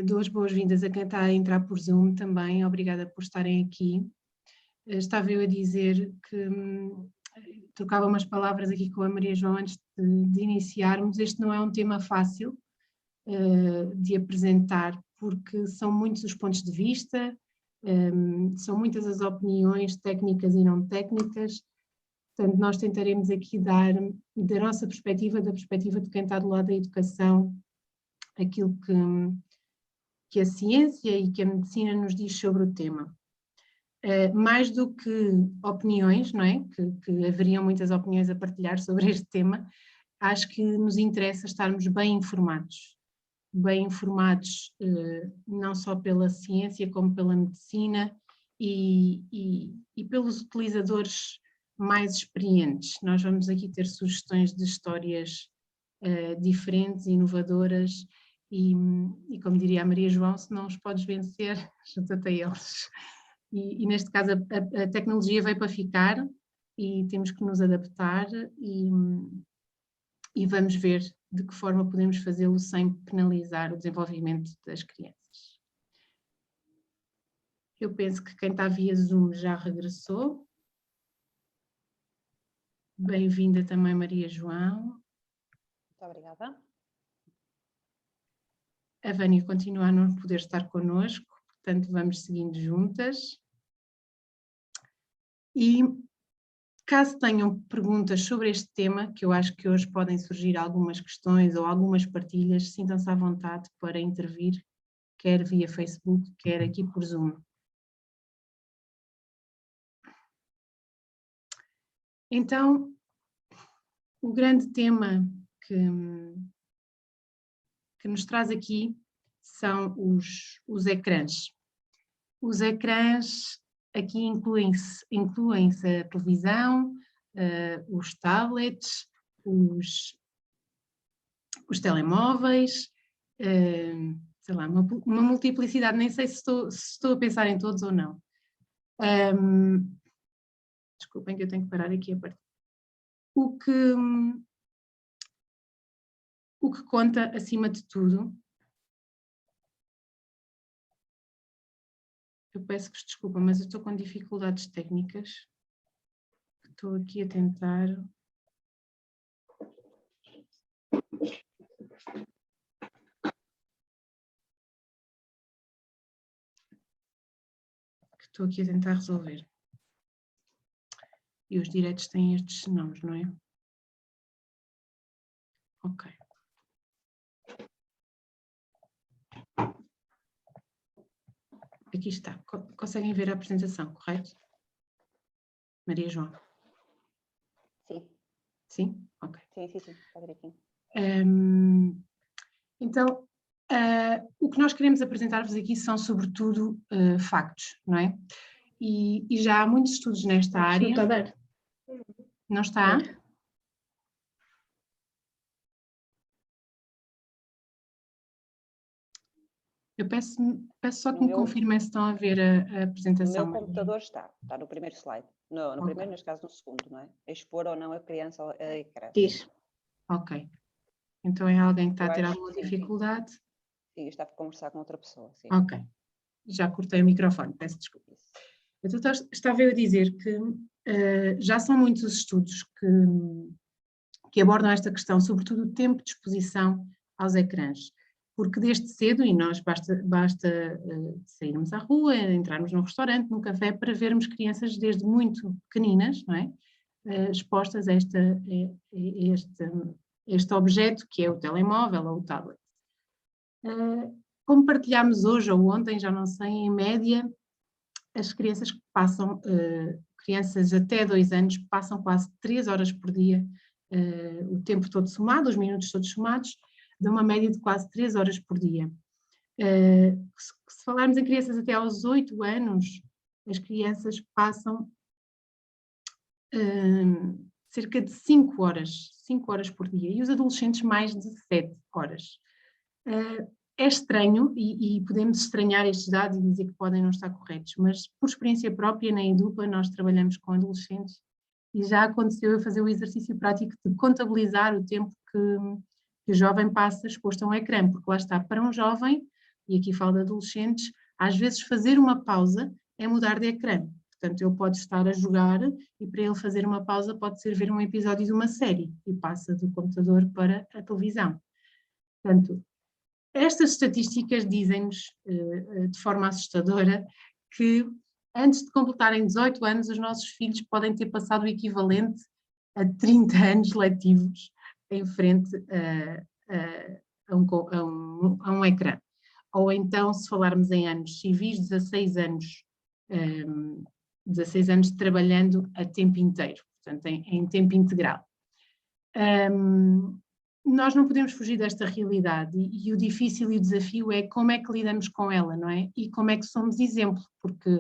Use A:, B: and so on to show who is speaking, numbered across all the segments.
A: Dou as boas-vindas a quem está a entrar por Zoom também, obrigada por estarem aqui. Estava eu a dizer que trocava umas palavras aqui com a Maria João antes de iniciarmos. Este não é um tema fácil de apresentar, porque são muitos os pontos de vista, são muitas as opiniões técnicas e não técnicas. Portanto, nós tentaremos aqui dar, da nossa perspectiva, da perspectiva de quem está do lado da educação, aquilo que a ciência e que a medicina nos diz sobre o tema. Mais do que opiniões, não é? Que haveriam muitas opiniões a partilhar sobre este tema, acho que nos interessa estarmos bem informados não só pela ciência como pela medicina e pelos utilizadores mais experientes. Nós vamos aqui ter sugestões de histórias diferentes, inovadoras e como diria a Maria João, se não os podes vencer, junta-te a eles. E neste caso a tecnologia veio para ficar e temos que nos adaptar e vamos ver de que forma podemos fazê-lo sem penalizar o desenvolvimento das crianças. Eu penso que quem está via Zoom já regressou. Bem-vinda também, Maria João.
B: Muito obrigada.
A: A Vânia continua a não poder estar connosco, portanto vamos seguindo juntas. E caso tenham perguntas sobre este tema, que eu acho que hoje podem surgir algumas questões ou algumas partilhas, sintam-se à vontade para intervir, quer via Facebook, quer aqui por Zoom. Então, o grande tema que nos traz aqui são os ecrãs. Os ecrãs aqui incluem-se a televisão, os tablets, os telemóveis, sei lá, uma multiplicidade, nem sei se estou a pensar em todos ou não. Desculpem que eu tenho que parar aqui a partir. O que conta, acima de tudo, eu peço-vos desculpa, mas eu estou com dificuldades técnicas. Estou aqui a tentar. Estou aqui a tentar resolver. E os diretos têm estes nomes, não é? Ok. Aqui está. Conseguem ver a apresentação, correto? Maria João?
B: Sim.
A: Sim? Ok.
B: Sim, está direitinho.
A: Então, o que nós queremos apresentar-vos aqui são, sobretudo, factos, não é? E já há muitos estudos nesta área.
C: Não está a dar.
A: Não está? Eu peço só que me confirmem se estão a ver a apresentação.
B: No meu computador está no primeiro slide. No primeiro, neste caso no segundo, não é? Expor ou não a criança a ecrã.
C: Diz.
A: Ok. Então é alguém que está a ter alguma dificuldade?
B: Sim, eu estava a conversar com outra pessoa. Sim.
A: Ok. Já cortei o microfone, peço desculpa. Então estava eu a dizer que já são muitos os estudos que abordam esta questão, sobretudo o tempo de exposição aos ecrãs. Porque desde cedo, e nós basta sairmos à rua, entrarmos num restaurante, num café, para vermos crianças desde muito pequeninas, não é? Expostas a este objeto que é o telemóvel ou o tablet. Como partilhámos hoje ou ontem, já não sei, em média, as crianças que passam, crianças até 2 anos, passam quase 3 horas por dia, o tempo todo somado, os minutos todos somados, de uma média de quase 3 horas por dia. Se falarmos em crianças até aos 8 anos, as crianças passam cerca de 5 horas por dia, e os adolescentes mais de 7 horas. É estranho, e podemos estranhar estes dados e dizer que podem não estar corretos, mas por experiência própria, na Edupa, nós trabalhamos com adolescentes, e já aconteceu eu fazer o exercício prático de contabilizar o tempo que o jovem passa exposto a um ecrã, porque lá está, para um jovem, e aqui falo de adolescentes, às vezes fazer uma pausa é mudar de ecrã. Portanto, ele pode estar a jogar e para ele fazer uma pausa pode ser ver um episódio de uma série e passa do computador para a televisão. Portanto, estas estatísticas dizem-nos, de forma assustadora, que antes de completarem 18 anos, os nossos filhos podem ter passado o equivalente a 30 anos letivos em frente a um ecrã. Ou então, se falarmos em anos civis, 16 anos trabalhando a tempo inteiro, portanto, em tempo integral. Nós não podemos fugir desta realidade e o difícil e o desafio é como é que lidamos com ela, não é? E como é que somos exemplo, porque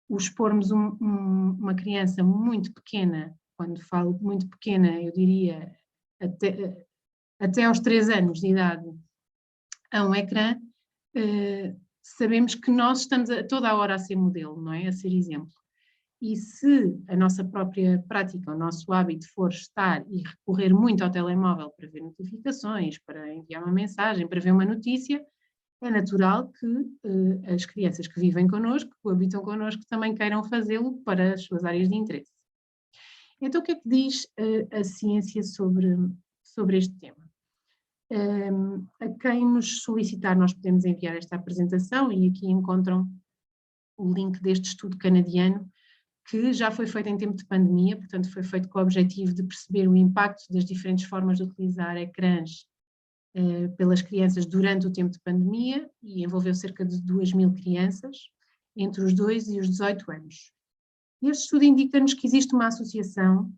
A: o expormos uma criança muito pequena, quando falo muito pequena, eu diria até aos 3 anos de idade, a um ecrã, sabemos que nós estamos toda a hora a ser modelo, não é? A ser exemplo. E se a nossa própria prática, o nosso hábito for estar e recorrer muito ao telemóvel para ver notificações, para enviar uma mensagem, para ver uma notícia, é natural que as crianças que vivem connosco, que habitam connosco, também queiram fazê-lo para as suas áreas de interesse. Então, o que é que diz a ciência sobre este tema? A quem nos solicitar, nós podemos enviar esta apresentação e aqui encontram o link deste estudo canadiano que já foi feito em tempo de pandemia, portanto foi feito com o objetivo de perceber o impacto das diferentes formas de utilizar ecrãs pelas crianças durante o tempo de pandemia e envolveu cerca de 2.000 crianças entre os 2 e os 18 anos. Este estudo indica-nos que existe uma associação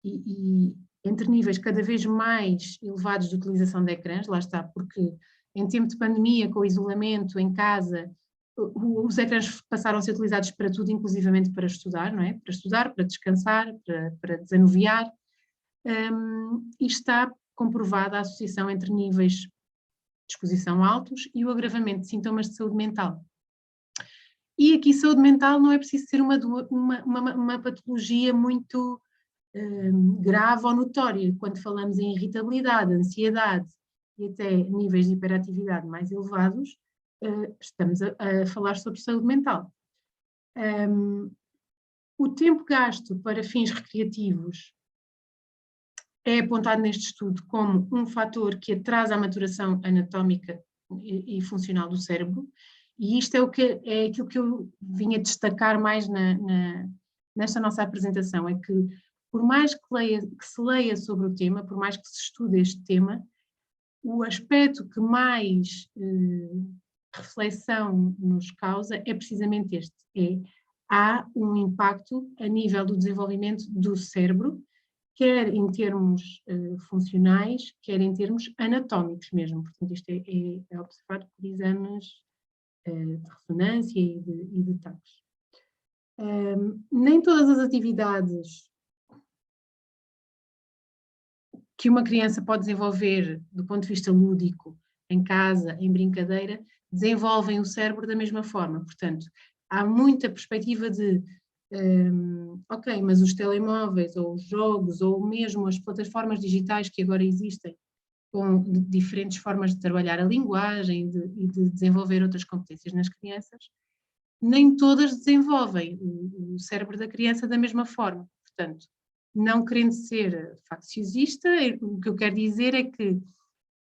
A: e entre níveis cada vez mais elevados de utilização de ecrãs, lá está, porque em tempo de pandemia, com o isolamento em casa, os ecrãs passaram a ser utilizados para tudo, inclusivamente para estudar, não é? Para estudar, para descansar, para desanuviar, e está comprovada a associação entre níveis de exposição altos e o agravamento de sintomas de saúde mental. E aqui saúde mental não é preciso ser uma patologia muito grave ou notória. Quando falamos em irritabilidade, ansiedade e até níveis de hiperatividade mais elevados, estamos a falar sobre saúde mental. O tempo gasto para fins recreativos é apontado neste estudo como um fator que atrasa a maturação anatómica e funcional do cérebro, e isto é aquilo que eu vinha destacar mais nesta nossa apresentação, é que por mais que se leia sobre o tema, por mais que se estude este tema, o aspecto que mais reflexão nos causa é precisamente este, há um impacto a nível do desenvolvimento do cérebro, quer em termos funcionais, quer em termos anatómicos mesmo. Portanto, isto é observado por exames de ressonância e de taques. Nem todas as atividades que uma criança pode desenvolver do ponto de vista lúdico, em casa, em brincadeira, desenvolvem o cérebro da mesma forma. Portanto, há muita perspectiva de ok, mas os telemóveis ou os jogos ou mesmo as plataformas digitais que agora existem com diferentes formas de trabalhar a linguagem e de desenvolver outras competências nas crianças, nem todas desenvolvem o cérebro da criança da mesma forma. Portanto, não querendo ser facciosista, o que eu quero dizer é que,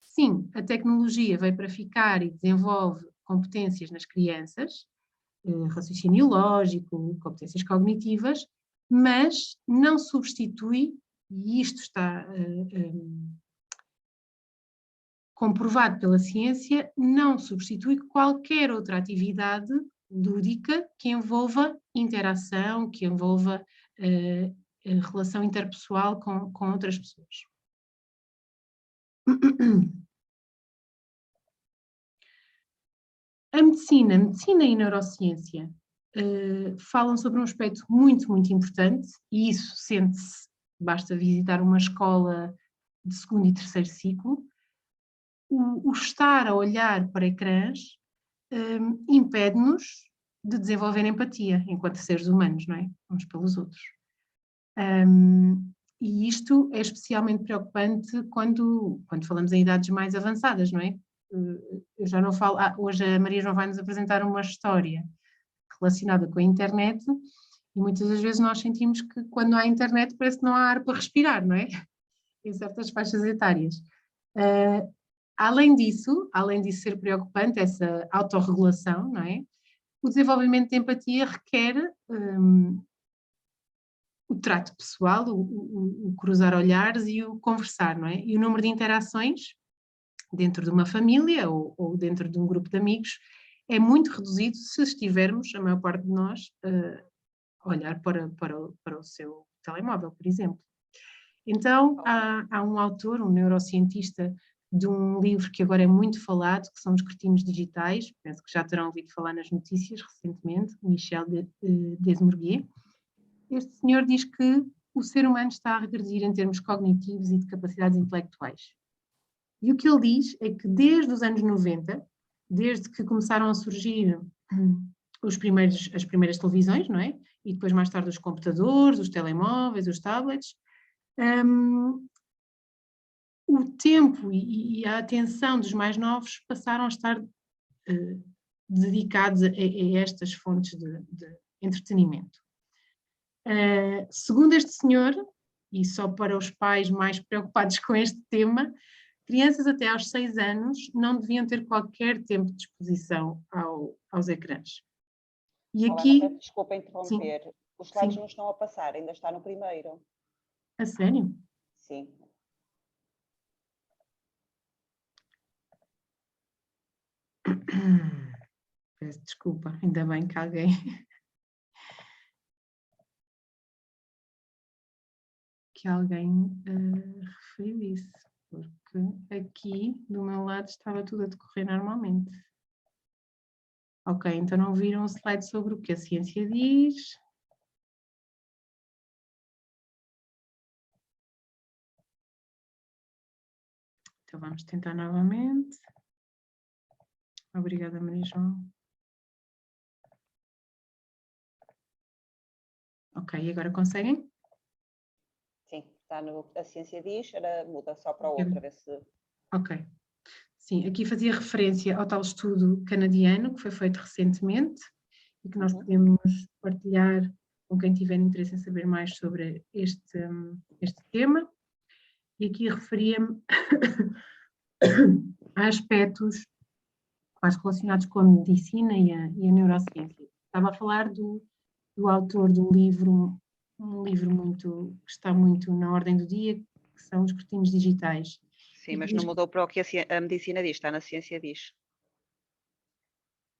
A: sim, a tecnologia veio para ficar e desenvolve competências nas crianças, raciocínio lógico, competências cognitivas, mas não substitui, e isto está comprovado pela ciência, não substitui qualquer outra atividade lúdica que envolva interação, que envolva relação interpessoal com outras pessoas. A medicina e neurociência falam sobre um aspecto muito, muito importante, e isso sente-se, basta visitar uma escola de segundo e terceiro ciclo. O estar a olhar para ecrãs impede-nos de desenvolver empatia enquanto seres humanos, não é? Uns pelos outros. E isto é especialmente preocupante quando falamos em idades mais avançadas, não é? eu já não falo, hoje a Maria João vai nos apresentar uma história relacionada com a internet, e muitas das vezes nós sentimos que quando há internet parece que não há ar para respirar, não é? Em certas faixas etárias. Além disso ser preocupante, essa autorregulação, não é? O desenvolvimento de empatia requer o trato pessoal, o cruzar olhares e o conversar, não é? E o número de interações dentro de uma família ou dentro de um grupo de amigos é muito reduzido se estivermos, a maior parte de nós, a olhar para o seu telemóvel, por exemplo. Então, há um autor, um neurocientista, de um livro que agora é muito falado, que são os Cretinhos Digitais, penso que já terão ouvido falar nas notícias recentemente, Michel Desmourguet. Este senhor diz que o ser humano está a regredir em termos cognitivos e de capacidades intelectuais. E o que ele diz é que desde os anos 90, desde que começaram a surgir as primeiras televisões, não é? E depois mais tarde os computadores, os telemóveis, os tablets, o tempo e a atenção dos mais novos passaram a estar dedicados a estas fontes de entretenimento. Segundo este senhor, e só para os pais mais preocupados com este tema, crianças até aos 6 anos não deviam ter qualquer tempo de exposição aos ecrãs. E aqui...
B: Ana, desculpa interromper, sim. Os slides não estão a passar, ainda está no primeiro.
A: A sério?
B: Sim.
A: Peço desculpa, ainda bem que alguém... referiu isso, porque aqui do meu lado estava tudo a decorrer normalmente. Ok, então não viram o slide sobre o que a ciência diz. Então vamos tentar novamente. Obrigada, Maria João. Ok, e agora conseguem?
B: Sim, está no A Ciência Diz, muda só para o outro, a ver se...
A: Ok. Sim, aqui fazia referência ao tal estudo canadiano que foi feito recentemente e que nós podemos partilhar com quem tiver interesse em saber mais sobre este tema. E aqui referia-me a aspectos quase relacionados com a medicina e a neurociência. Estava a falar do autor do livro, um livro que está muito na ordem do dia, que são os Cretinhos Digitais.
B: Sim, mas não mudou para o que a medicina diz, está na ciência diz.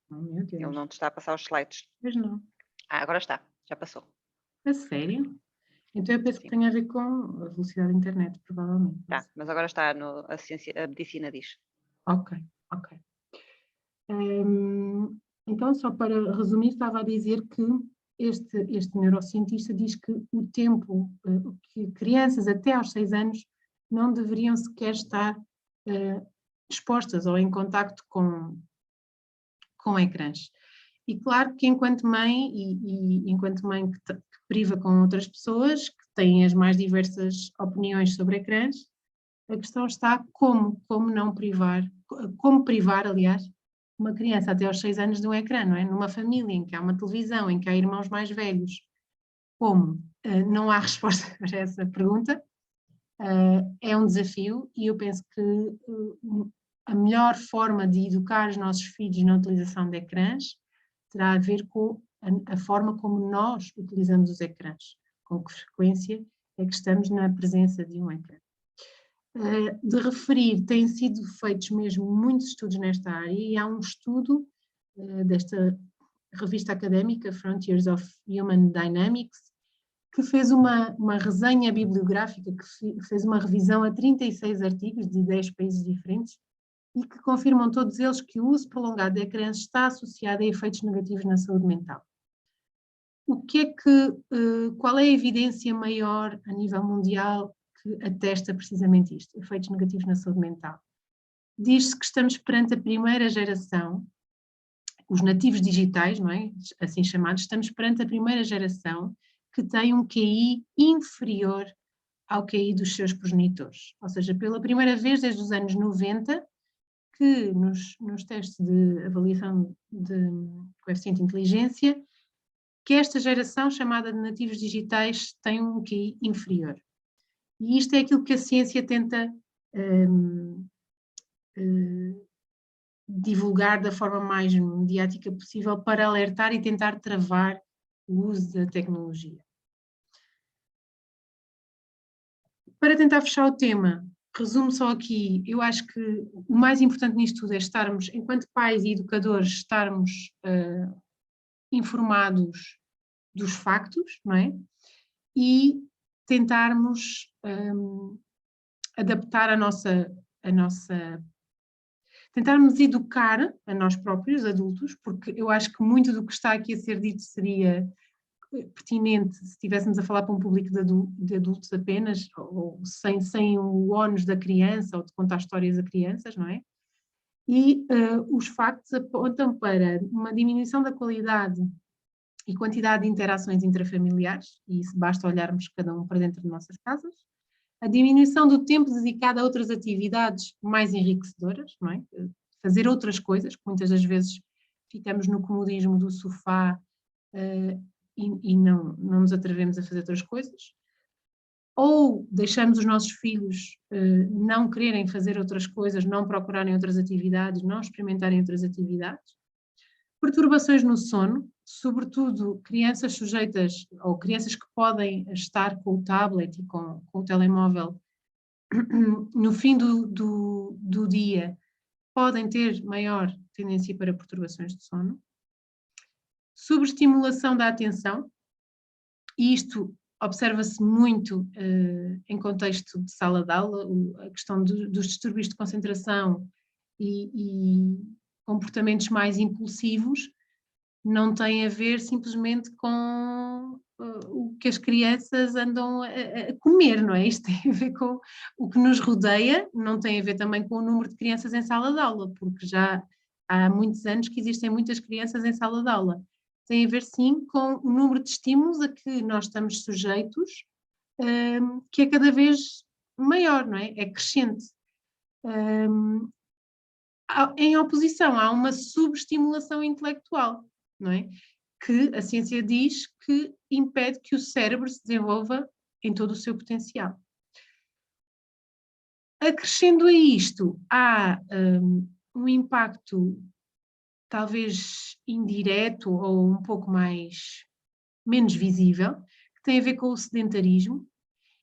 A: Oh, meu Deus.
B: Ele não te está a passar os slides.
A: Mas não.
B: Agora está, já passou.
A: A sério? Então eu penso que tem a ver com a velocidade da internet, provavelmente.
B: Tá, mas agora está a medicina diz.
A: Ok. Então, só para resumir, estava a dizer que este neurocientista diz que o tempo que crianças até aos 6 anos não deveriam sequer estar expostas ou em contacto com ecrãs. E claro que enquanto mãe, e enquanto mãe que priva com outras pessoas, que têm as mais diversas opiniões sobre ecrãs, a questão está como não privar, como privar, aliás, uma criança até aos 6 anos de um ecrã, não é? Numa família em que há uma televisão, em que há irmãos mais velhos. Como? Não há resposta para essa pergunta. É um desafio e eu penso que a melhor forma de educar os nossos filhos na utilização de ecrãs terá a ver com a forma como nós utilizamos os ecrãs, com que frequência é que estamos na presença de um ecrã. De referir, têm sido feitos mesmo muitos estudos nesta área e há um estudo desta revista académica, Frontiers of Human Dynamics, que fez uma resenha bibliográfica, que fez uma revisão a 36 artigos de 10 países diferentes e que confirmam todos eles que o uso prolongado de ecrãs está associado a efeitos negativos na saúde mental. Qual é a evidência maior a nível mundial que atesta precisamente isto, efeitos negativos na saúde mental? Diz-se que estamos perante a primeira geração, os nativos digitais, não é? Assim chamados, estamos perante a primeira geração que tem um QI inferior ao QI dos seus progenitores. Ou seja, pela primeira vez desde os anos 90, que nos testes de avaliação de coeficiente de inteligência, que esta geração chamada de nativos digitais tem um QI inferior. E isto é aquilo que a ciência tenta divulgar da forma mais mediática possível para alertar e tentar travar o uso da tecnologia. Para tentar fechar o tema, resumo só aqui, eu acho que o mais importante nisto tudo é estarmos, enquanto pais e educadores, estarmos informados dos factos, não é? E tentarmos adaptar a nossa tentarmos educar a nós próprios, adultos, porque eu acho que muito do que está aqui a ser dito seria pertinente se estivéssemos a falar para um público de adultos apenas, ou sem o ónus da criança, ou de contar histórias a crianças, não é? E os factos apontam para uma diminuição da qualidade e quantidade de interações intrafamiliares, e isso basta olharmos cada um para dentro de nossas casas, a diminuição do tempo dedicado a outras atividades mais enriquecedoras, não é? Fazer outras coisas, que muitas das vezes ficamos no comodismo do sofá e não nos atrevemos a fazer outras coisas, ou deixamos os nossos filhos não quererem fazer outras coisas, não procurarem outras atividades, não experimentarem outras atividades. Perturbações no sono, sobretudo crianças sujeitas, ou crianças que podem estar com o tablet e com o telemóvel no fim do dia, podem ter maior tendência para perturbações de sono. Sobreestimulação da atenção, e isto observa-se muito em contexto de sala de aula, a questão dos distúrbios de concentração e comportamentos mais impulsivos, não tem a ver simplesmente com o que as crianças andam a comer, não é? Isto tem a ver com o que nos rodeia, não tem a ver também com o número de crianças em sala de aula, porque já há muitos anos que existem muitas crianças em sala de aula. Tem a ver sim com o número de estímulos a que nós estamos sujeitos, que é cada vez maior, não é? É crescente. Em oposição, há uma subestimulação intelectual, não é? Que a ciência diz que impede que o cérebro se desenvolva em todo o seu potencial. Acrescendo a isto, há um impacto talvez indireto ou um pouco menos visível, que tem a ver com o sedentarismo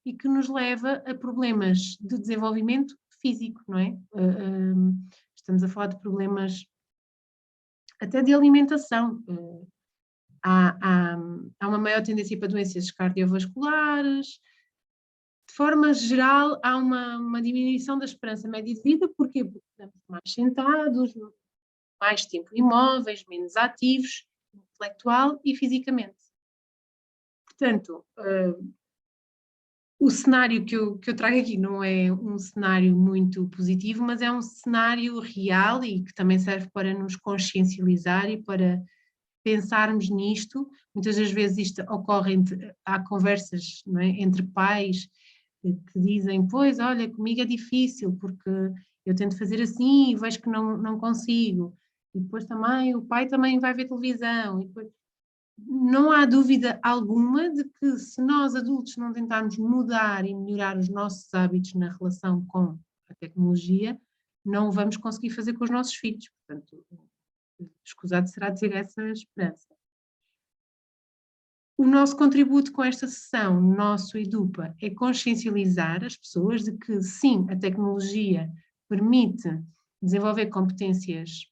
A: e que nos leva a problemas de desenvolvimento físico, não é? Estamos a falar de problemas até de alimentação. Há uma maior tendência para doenças cardiovasculares. De forma geral, há uma diminuição da esperança média de vida. Porquê? Porque estamos mais sentados, mais tempo imóveis, menos ativos, intelectual e fisicamente. Portanto, o cenário que eu trago aqui não é um cenário muito positivo, mas é um cenário real e que também serve para nos consciencializar e para pensarmos nisto. Muitas das vezes isto ocorre, há conversas, não é, entre pais que dizem, pois, olha, comigo é difícil porque eu tento fazer assim e vejo que não consigo. E depois também, o pai também vai ver televisão. E depois, não há dúvida alguma de que se nós adultos não tentarmos mudar e melhorar os nossos hábitos na relação com a tecnologia, não o vamos conseguir fazer com os nossos filhos. Portanto, escusado será dizer essa esperança. O nosso contributo com esta sessão, nosso EDUPA, é consciencializar as pessoas de que sim, a tecnologia permite desenvolver competências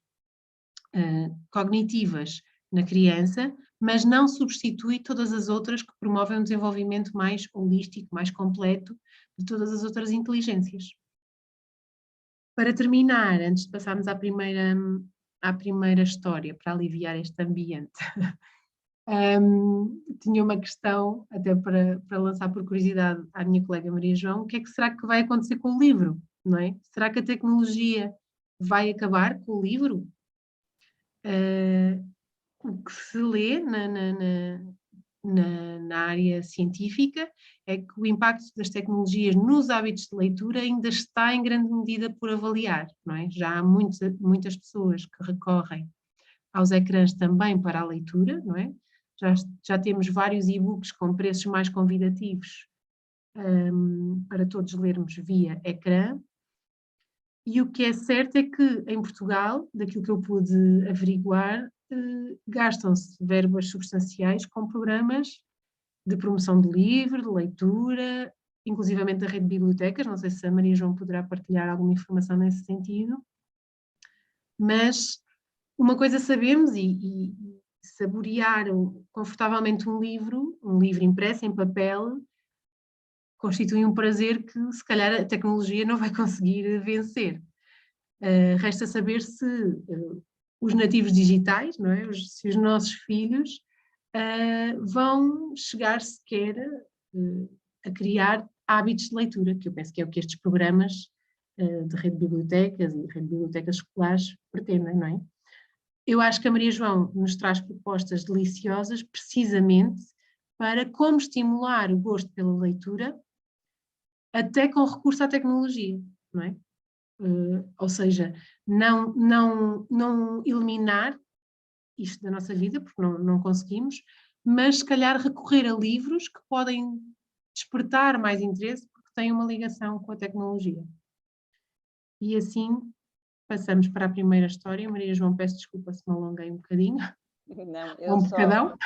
A: cognitivas na criança, mas não substitui todas as outras que promovem um desenvolvimento mais holístico, mais completo de todas as outras inteligências. Para terminar, antes de passarmos à primeira história, para aliviar este ambiente, tinha uma questão, até para lançar por curiosidade à minha colega Maria João, o que é que será que vai acontecer com o livro, não é? Será que a tecnologia vai acabar com o livro? O que se lê na área científica é que o impacto das tecnologias nos hábitos de leitura ainda está em grande medida por avaliar, não é? Já há muitas pessoas que recorrem aos ecrãs também para a leitura, não é? Já temos vários e-books com preços mais convidativos para todos lermos via ecrã. E o que é certo é que em Portugal, daquilo que eu pude averiguar, gastam-se verbas substanciais com programas de promoção de livro, de leitura, inclusivamente da rede de bibliotecas. Não sei se a Maria João poderá partilhar alguma informação nesse sentido, mas uma coisa sabemos e saborear confortavelmente um livro impresso em papel, constitui um prazer que se calhar a tecnologia não vai conseguir vencer. Resta saber se os nativos digitais, não é? Se os nossos filhos vão chegar sequer a criar hábitos de leitura, que eu penso que é o que estes programas de rede de bibliotecas e rede de bibliotecas escolares pretendem, não é? Eu acho que a Maria João nos traz propostas deliciosas precisamente para como estimular o gosto pela leitura, até com recurso à tecnologia, não é? Ou seja, não eliminar isto da nossa vida, porque não conseguimos, mas se calhar recorrer a livros que podem despertar mais interesse porque têm uma ligação com a tecnologia. E assim passamos para a primeira história. Maria João, peço desculpa se me alonguei um bocadinho.
B: Não,
A: Um bocadão.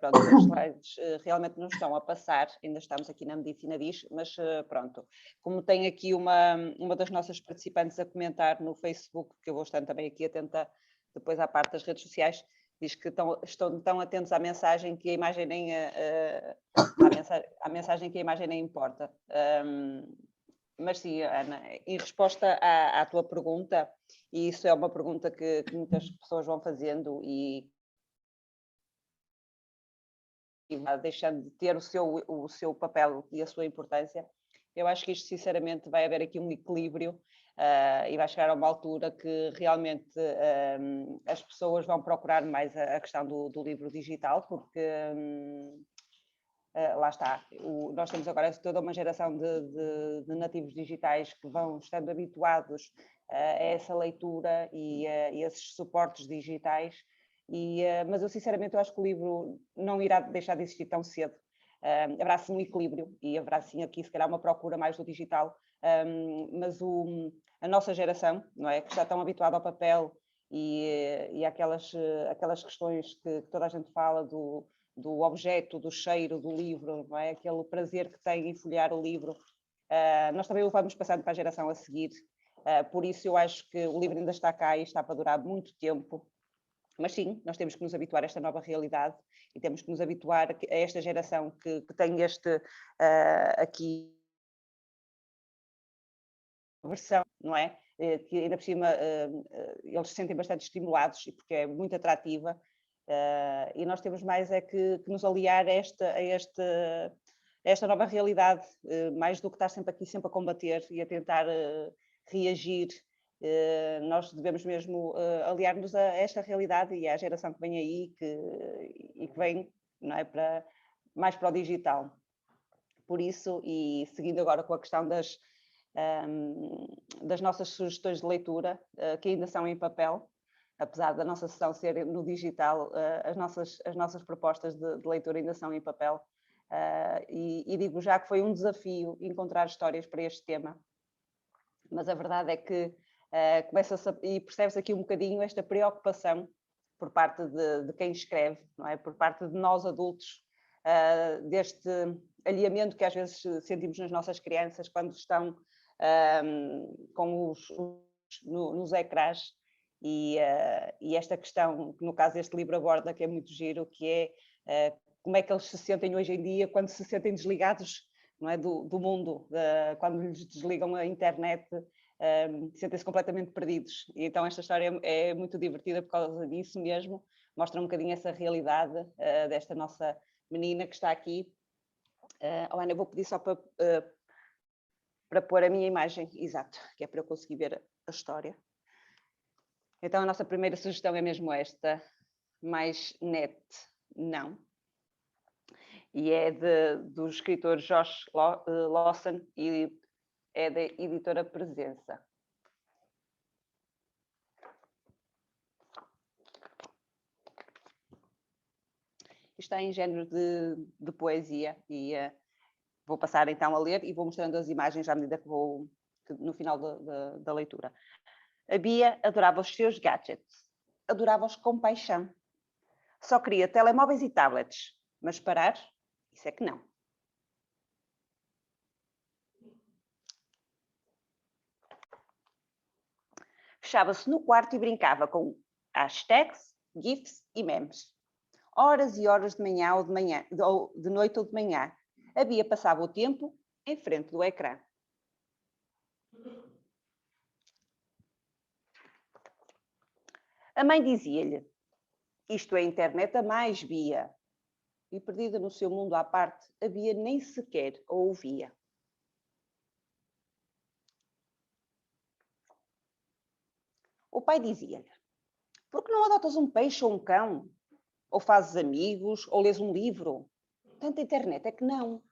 B: Pronto, os slides realmente não estão a passar, ainda estamos aqui na Medicina Diz, mas pronto, como tem aqui uma das nossas participantes a comentar no Facebook, que eu vou estar também aqui atenta depois à parte das redes sociais, diz que estão tão atentos à mensagem que a imagem nem à mensagem que a imagem nem importa. Mas sim, Ana, em resposta à tua pergunta, e isso é uma pergunta que muitas pessoas vão fazendo e vai deixando de ter o seu papel e a sua importância, eu acho que isto sinceramente vai haver aqui um equilíbrio e vai chegar a uma altura que realmente as pessoas vão procurar mais a questão do livro digital, porque lá está, nós temos agora toda uma geração de nativos digitais que vão estando habituados a essa leitura e a esses suportes digitais, mas eu sinceramente acho que o livro não irá deixar de existir tão cedo. Haverá sim um equilíbrio e haverá sim aqui se calhar uma procura mais do digital, mas a nossa geração, não é, que está tão habituada ao papel e aquelas questões que toda a gente fala do objeto, do cheiro do livro, não é? Aquele prazer que tem em folhear o livro. Nós também o vamos passando para a geração a seguir, por isso eu acho que o livro ainda está cá e está para durar muito tempo. Mas sim, nós temos que nos habituar a esta nova realidade e temos que nos habituar a esta geração que tem aqui versão, não é? Que ainda por cima eles se sentem bastante estimulados e porque é muito atrativa. E nós temos mais é que nos aliar a esta nova realidade, mais do que estar sempre aqui, sempre a combater e a tentar reagir. Nós devemos mesmo aliar-nos a esta realidade e à geração que vem aí e que vem, não é, mais para o digital. Por isso, e seguindo agora com a questão das nossas sugestões de leitura, que ainda são em papel, apesar da nossa sessão ser no digital, as nossas propostas de leitura ainda são em papel. E digo já que foi um desafio encontrar histórias para este tema, mas a verdade é que e percebe-se aqui um bocadinho esta preocupação por parte de quem escreve, não é? Por parte de nós adultos, deste alinhamento que às vezes sentimos nas nossas crianças quando estão com nos ecrãs. E esta questão, que no caso este livro aborda, que é muito giro, que é como é que eles se sentem hoje em dia quando se sentem desligados, não é, do mundo, quando lhes desligam a internet, sentem-se completamente perdidos. E então esta história é muito divertida por causa disso mesmo, mostra um bocadinho essa realidade desta nossa menina que está aqui. Ana, eu vou pedir só para pôr a minha imagem, exato, que é para eu conseguir ver a história. Então a nossa primeira sugestão é mesmo esta, mais net, Não. E é do escritor Josh Lawson e é da editora Presença. Isto está em género de poesia e vou passar então a ler e vou mostrando as imagens à medida que vou no final da leitura. A Bia adorava os seus gadgets, adorava-os com paixão. Só queria telemóveis e tablets, mas parar, isso é que não. Fechava-se no quarto e brincava com hashtags, GIFs e memes. Horas e horas de manhã ou de noite ou de manhã. A Bia passava o tempo em frente do ecrã. A mãe dizia-lhe: isto é a internet a mais, Bia. E perdida no seu mundo à parte, a Bia nem sequer a ouvia. O pai dizia-lhe: por que não adotas um peixe ou um cão? Ou fazes amigos, ou lês um livro? Tanta internet é que não.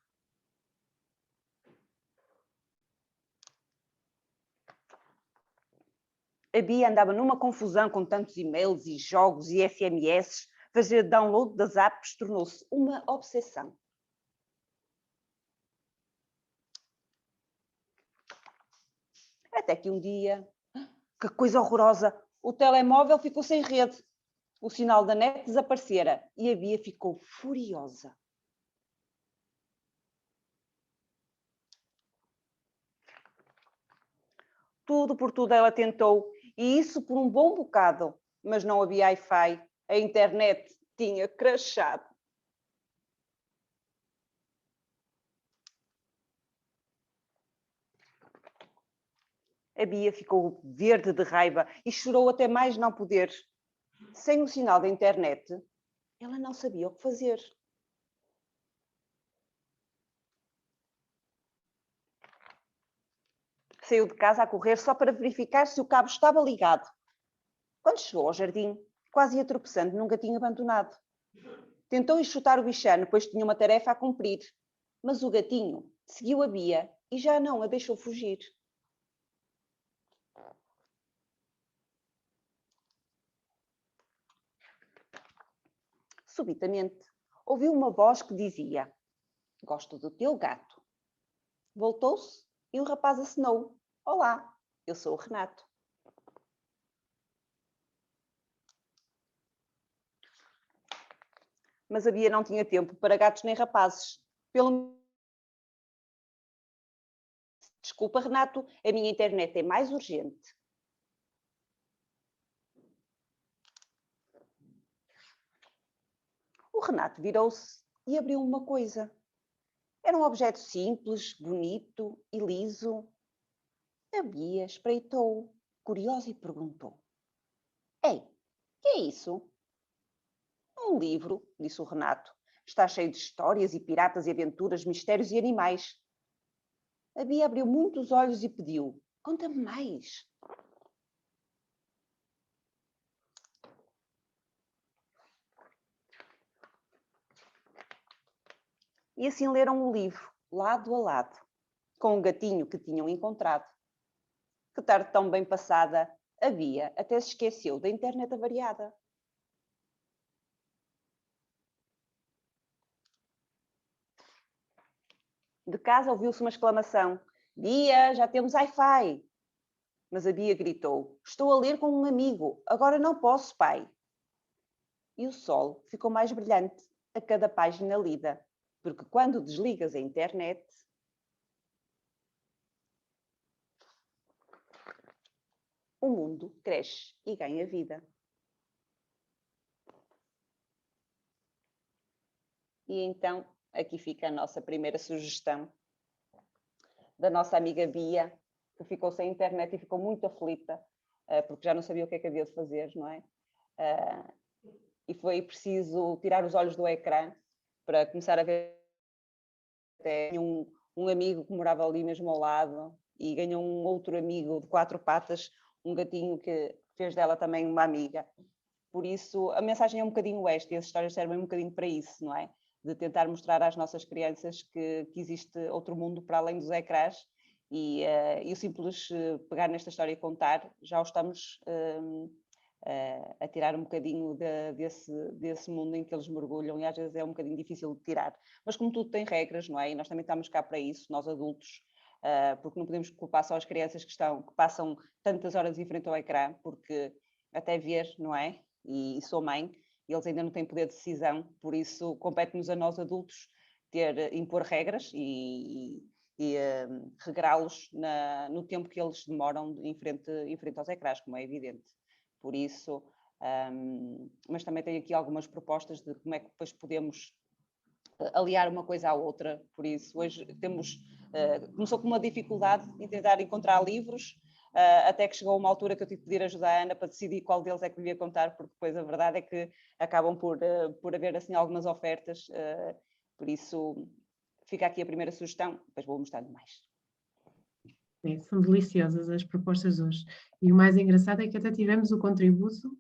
B: A Bia andava numa confusão com tantos e-mails e jogos e SMS. Fazer download das apps tornou-se uma obsessão. Até que um dia, que coisa horrorosa, o telemóvel ficou sem rede. O sinal da net desaparecera e a Bia ficou furiosa. Tudo por tudo ela tentou, e isso por um bom bocado, mas não havia Wi-Fi. A internet tinha crashado. A Bia ficou verde de raiva e chorou até mais não poder. Sem o sinal da internet, ela não sabia o que fazer. Saiu de casa a correr só para verificar se o cabo estava ligado. Quando chegou ao jardim, quase ia tropeçando num gatinho abandonado. Tentou enxutar o bichano, pois tinha uma tarefa a cumprir. Mas o gatinho seguiu a Bia e já não a deixou fugir. Subitamente, ouviu uma voz que dizia: gosto do teu gato. Voltou-se e o rapaz acenou: olá, eu sou o Renato. Mas a Bia não tinha tempo para gatos nem rapazes. Desculpa, Renato, a minha internet é mais urgente. O Renato virou-se e abriu uma coisa. Era um objeto simples, bonito e liso. A Bia espreitou, curiosa, e perguntou: ei, que é isso? Um livro, disse o Renato. Está cheio de histórias e piratas e aventuras, mistérios e animais. A Bia abriu muito os olhos e pediu: conta-me mais. E assim leram o livro, lado a lado, com o gatinho que tinham encontrado. Que tarde tão bem passada, a Bia até se esqueceu da internet avariada. De casa ouviu-se uma exclamação: Bia, já temos Wi-Fi! Mas a Bia gritou: estou a ler com um amigo, agora não posso, pai. E o sol ficou mais brilhante a cada página lida, porque quando desligas a internet, o mundo cresce e ganha vida. E então, aqui fica a nossa primeira sugestão da nossa amiga Bia, que ficou sem internet e ficou muito aflita, porque já não sabia o que é que havia de fazer, não é? E foi preciso tirar os olhos do ecrã para começar a ver. Até um amigo que morava ali mesmo ao lado e ganhou um outro amigo de 4 patas, um gatinho que fez dela também uma amiga. por isso a mensagem é um bocadinho esta, e as histórias servem um bocadinho para isso, não é? De tentar mostrar às nossas crianças que existe outro mundo para além dos ecrãs, e o simples pegar nesta história e contar, já o estamos a tirar um bocadinho desse mundo em que eles mergulham, e às vezes é um bocadinho difícil de tirar. Mas como tudo tem regras, não é? E nós também estamos cá para isso, nós adultos, porque não podemos culpar só as crianças que passam tantas horas em frente ao ecrã, porque até ver, não é? E sou mãe, e eles ainda não têm poder de decisão, por isso compete-nos a nós adultos impor regras e regrá-los no tempo que eles demoram em frente aos ecrãs, como é evidente. Por isso, mas também tenho aqui algumas propostas de como é que depois podemos aliar uma coisa à outra. Por isso, hoje começou com uma dificuldade em tentar encontrar livros, até que chegou uma altura que eu tive que pedir ajuda à Ana para decidir qual deles é que lhe ia contar, porque depois a verdade é que acabam por haver assim algumas ofertas, por isso fica aqui a primeira sugestão, depois vou mostrando mais.
A: São deliciosas as propostas hoje. E o mais engraçado é que até tivemos o contributo,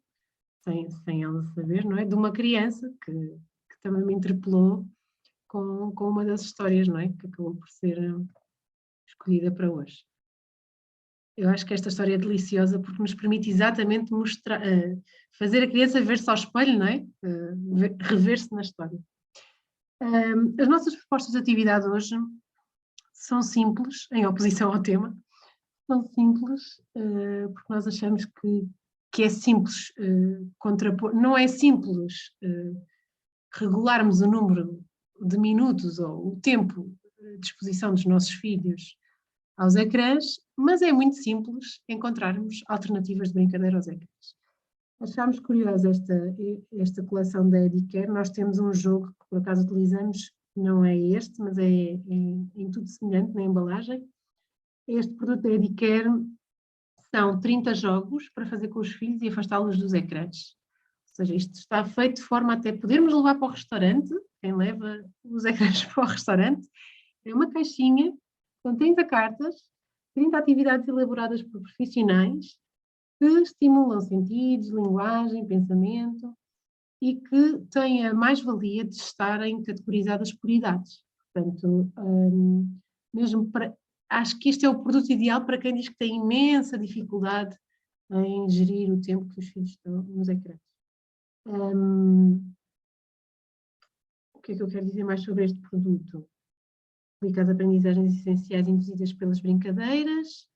A: sem ela saber, não é? De uma criança que também me interpelou com uma das histórias, não é? Que acabou por ser escolhida para hoje. Eu acho que esta história é deliciosa porque nos permite exatamente mostrar, fazer a criança ver-se ao espelho, não é? Rever-se na história. As nossas propostas de atividade hoje são simples, em oposição ao tema, são simples porque nós achamos que é simples contrapor, não é simples regularmos o número de minutos ou o tempo de exposição dos nossos filhos aos ecrãs, mas é muito simples encontrarmos alternativas de brincadeira aos ecrãs. Achámos curiosa esta coleção da Edicare. Nós temos um jogo que por acaso utilizamos, não é este, mas é em tudo semelhante na embalagem. Este produto da Edicare são 30 jogos para fazer com os filhos e afastá-los dos ecrãs. Ou seja, isto está feito de forma a até podermos levar para o restaurante, quem leva os ecrãs para o restaurante, é uma caixinha com 30 cartas, 30 atividades elaboradas por profissionais que estimulam sentidos, linguagem, pensamento e que têm a mais-valia de estarem categorizadas por idades. Portanto, mesmo acho que este é o produto ideal para quem diz que tem imensa dificuldade em gerir o tempo que os filhos estão nos ecrãs. O que é que eu quero dizer mais sobre este produto? Aplica as aprendizagens essenciais induzidas pelas brincadeiras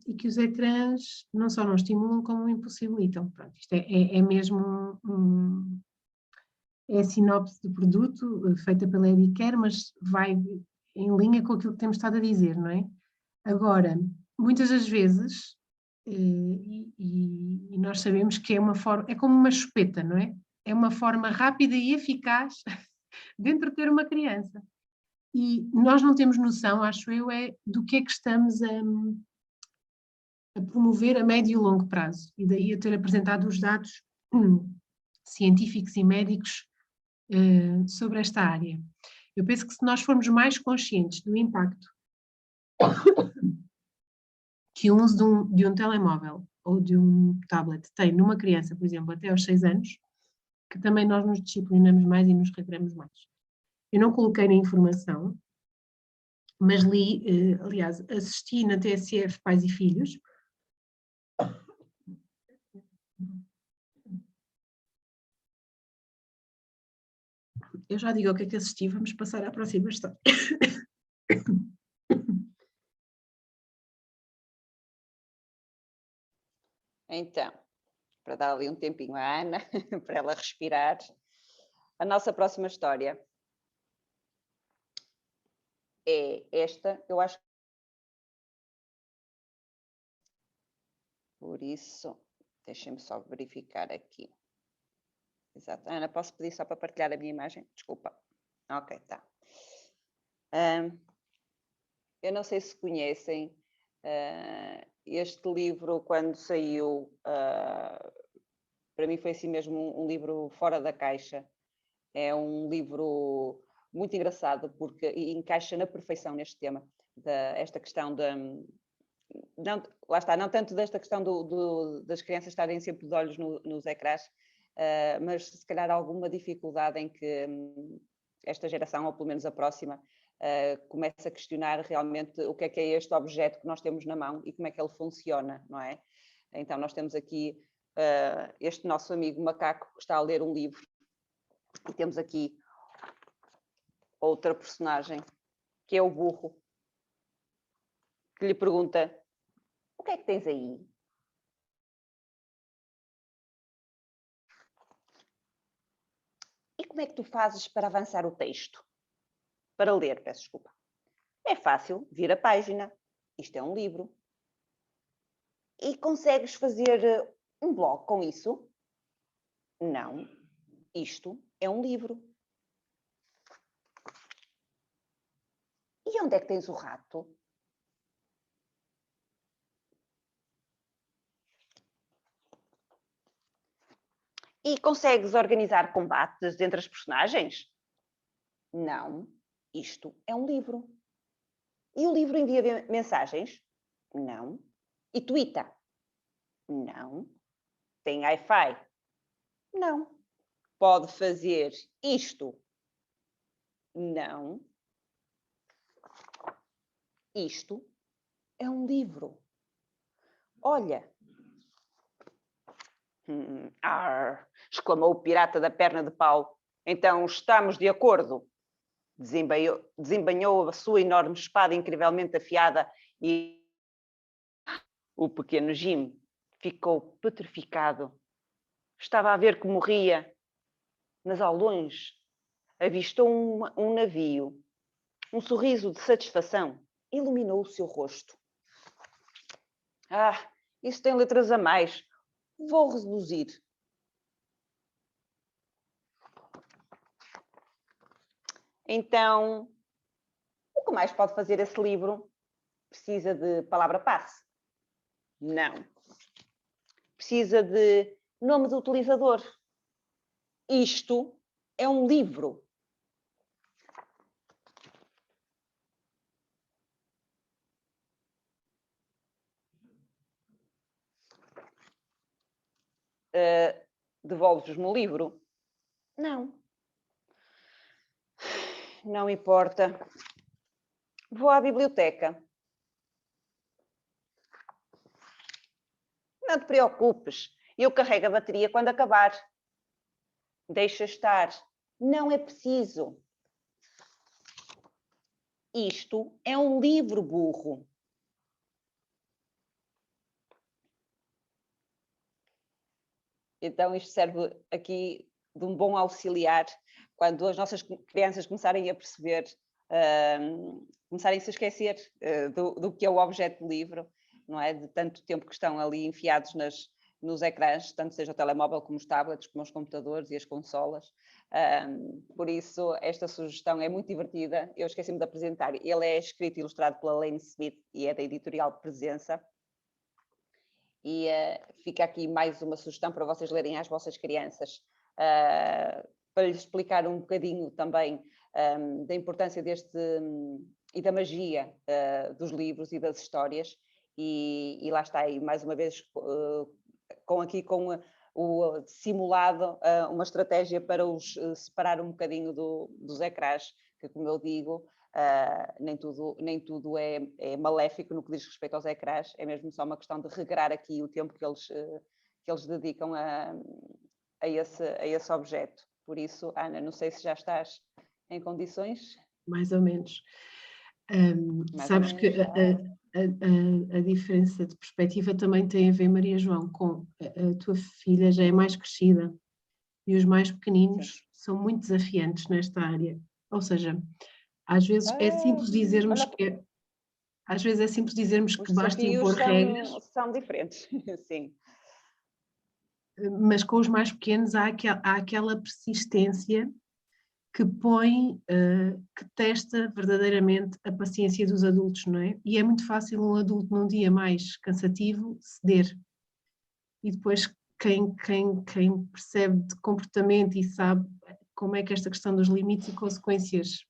A: e que os ecrãs não só não estimulam como impossibilitam. Pronto, isto é mesmo é a sinopse do produto feita pela Edicare, mas vai em linha com aquilo que temos estado a dizer, não é? Agora, muitas das vezes, e nós sabemos que é uma forma, é como uma chupeta, não é? É uma forma rápida e eficaz de entreter uma criança. E nós não temos noção, acho eu, do que é que estamos a promover a médio e longo prazo. E daí eu ter apresentado os dados científicos e médicos sobre esta área. Eu penso que se nós formos mais conscientes do impacto que o uso de um telemóvel ou de um tablet tem numa criança, por exemplo, até aos 6 anos, que também nós nos disciplinamos mais e nos regramos mais. Eu não coloquei na informação, mas li, aliás, assisti na TSF Pais e Filhos. Eu já digo o que é que assisti, vamos passar à próxima história.
B: Então, para dar ali um tempinho à Ana, para ela respirar, a nossa próxima história é esta, eu acho. Por isso, deixem-me só verificar aqui. Exato. Ana, posso pedir só para partilhar a minha imagem? Desculpa. Ok, tá. Eu não sei se conhecem este livro, quando saiu, para mim foi assim mesmo um livro fora da caixa. É um livro muito engraçado porque encaixa na perfeição neste tema, esta questão não, lá está, não tanto desta questão das crianças estarem sempre de olhos nos ecrãs, mas se calhar alguma dificuldade em que esta geração, ou pelo menos a próxima, começa a questionar realmente o que é este objeto que nós temos na mão e como é que ele funciona, não é? Então nós temos aqui este nosso amigo macaco que está a ler um livro e temos aqui outra personagem que é o burro, que lhe pergunta: o que é que tens aí? E como é que tu fazes para avançar o texto? Para ler, peço desculpa. É fácil, vira a página. Isto é um livro. E consegues fazer um blog com isso? Não. Isto é um livro. E onde é que tens o rato? E consegues organizar combates entre as personagens? Não. Isto é um livro. E o livro envia mensagens? Não. E twitta? Não. Tem Wi-Fi? Não. Pode fazer isto? Não. Isto é um livro. Olha. Arr, exclamou o pirata da perna de pau. Então estamos de acordo. Desembanhou a sua enorme espada incrivelmente afiada e o pequeno Jim ficou petrificado. Estava a ver que morria, mas ao longe avistou um navio. Um sorriso de satisfação iluminou o seu rosto. Ah, isso tem letras a mais. Vou reduzir. Então, o que mais pode fazer esse livro? Precisa de palavra-passe? Não. Precisa de nome do utilizador? Isto é um livro. Devolves-me o livro? Não. Não importa. Vou à biblioteca. Não te preocupes. Eu carrego a bateria quando acabar. Deixa estar. Não é preciso. Isto é um livro, burro. Então isto serve aqui de um bom auxiliar quando as nossas crianças começarem a perceber, começarem -se a esquecer do que é o objeto do livro, não é? De tanto tempo que estão ali enfiados nos ecrãs, tanto seja o telemóvel como os tablets, como os computadores e as consolas. Por isso, esta sugestão é muito divertida. Eu esqueci-me de apresentar. Ele é escrito e ilustrado pela Lane Smith e é da editorial Presença. E fica aqui mais uma sugestão para vocês lerem às vossas crianças, para lhes explicar um bocadinho também da importância e da magia dos livros e das histórias. E lá está, aí mais uma vez, com o simulado, uma estratégia para os separar um bocadinho dos ecrãs, que, como eu digo, nem tudo é maléfico no que diz respeito aos ecrãs, é mesmo só uma questão de regrar aqui o tempo que eles dedicam a esse objeto. Por isso, Ana, não sei se já estás em condições.
A: Mais ou menos. Sabes que a diferença de perspectiva também tem a ver, Maria João, com a tua filha já é mais crescida e os mais pequeninos são muito desafiantes nesta área. Ou seja, às vezes é simples dizermos que às vezes é simples dizermos que basta impor regras.
B: São diferentes, sim.
A: Mas com os mais pequenos há aquela persistência que que testa verdadeiramente a paciência dos adultos, não é? E é muito fácil um adulto num dia mais cansativo ceder. E depois quem percebe de comportamento e sabe como é que esta questão dos limites e consequências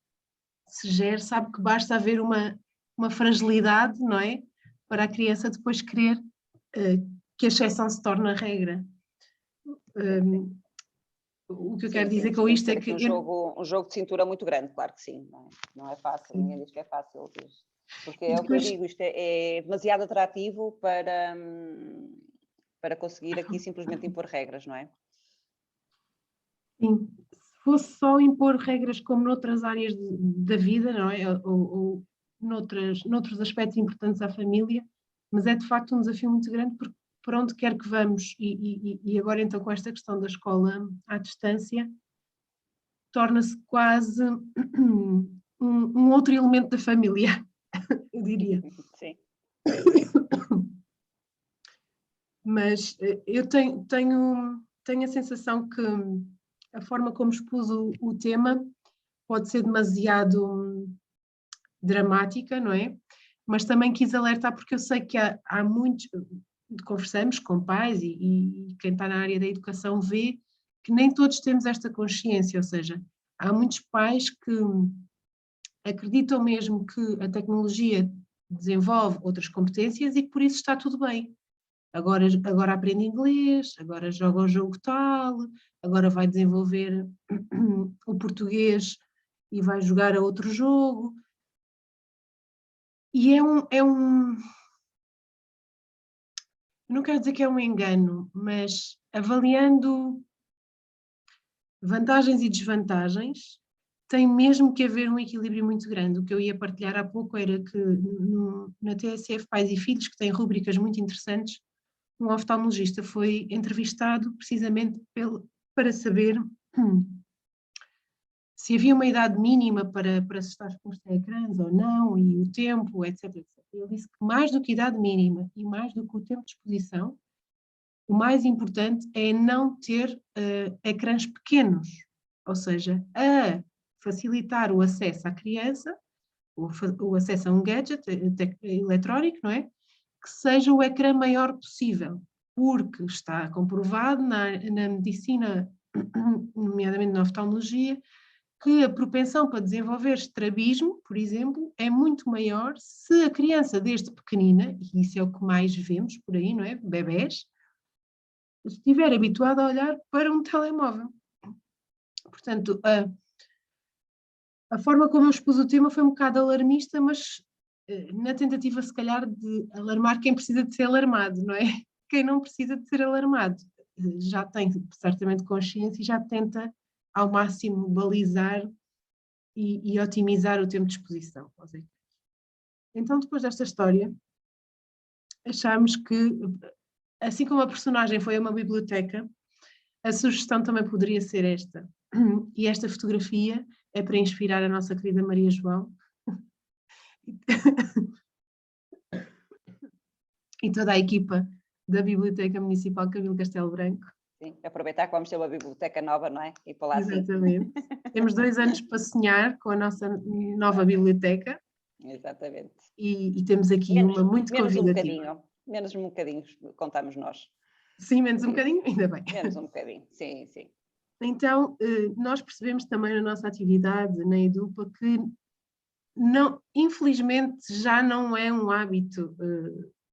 A: se gera, sabe que basta haver uma fragilidade, não é? para a criança depois querer que a exceção se torne a regra. O que eu quero dizer com isto é que...
B: Um jogo de cintura muito grande, claro que sim. Não é fácil, ninguém diz que é fácil. Porque é o que eu digo, isto é demasiado atrativo para conseguir aqui simplesmente impor regras, não é?
A: Sim, se fosse só impor regras como noutras áreas da vida, não é? Ou noutros aspectos importantes à família, mas é de facto um desafio muito grande porque para onde quer que vamos, e agora então com esta questão da escola à distância, torna-se quase um outro elemento da família, eu diria.
B: Sim.
A: Mas eu tenho a sensação que a forma como expus o tema pode ser demasiado dramática, não é? Mas também quis alertar porque eu sei que há muitos, conversamos com pais e quem está na área da educação vê que nem todos temos esta consciência, ou seja, há muitos pais que acreditam mesmo que a tecnologia desenvolve outras competências e que por isso está tudo bem. Agora aprende inglês, agora joga o jogo tal, agora vai desenvolver o português e vai jogar a outro jogo. E não quero dizer que é um engano, mas avaliando vantagens e desvantagens, tem mesmo que haver um equilíbrio muito grande. O que eu ia partilhar há pouco era que na TSF Pais e Filhos, que tem rúbricas muito interessantes, um oftalmologista foi entrevistado precisamente para saber se havia uma idade mínima para se estar exposto a ecrãs ou não, e o tempo, etc, etc. Ele disse que mais do que idade mínima e mais do que o tempo de exposição, o mais importante é não ter ecrãs pequenos, ou seja, a facilitar o acesso à criança, o acesso a um gadget eletrónico, não é? Que seja o ecrã maior possível, porque está comprovado na medicina, nomeadamente na oftalmologia, que a propensão para desenvolver estrabismo, por exemplo, é muito maior se a criança desde pequenina, e isso é o que mais vemos por aí, não é? Bebés, estiver habituada a olhar para um telemóvel. Portanto, a forma como eu expus o tema foi um bocado alarmista, mas na tentativa, se calhar, de alarmar quem precisa de ser alarmado, não é? Quem não precisa de ser alarmado já tem certamente consciência e já tenta ao máximo balizar e otimizar o tempo de exposição. Então, depois desta história, achámos que, assim como a personagem foi a uma biblioteca, a sugestão também poderia ser esta. E esta fotografia é para inspirar a nossa querida Maria João e toda a equipa da Biblioteca Municipal Camilo Castelo Branco.
B: Sim, aproveitar que vamos ter uma biblioteca nova, não é? E para lá assim.
A: Exatamente. Temos 2 anos para sonhar com a nossa nova biblioteca.
B: Exatamente.
A: E temos aqui uma muito convidativa.
B: Menos um bocadinho, contamos nós.
A: Sim, menos um bocadinho, ainda bem.
B: Menos um bocadinho, sim, sim.
A: Então, nós percebemos também na nossa atividade, na Edupa, que não, infelizmente já não é um hábito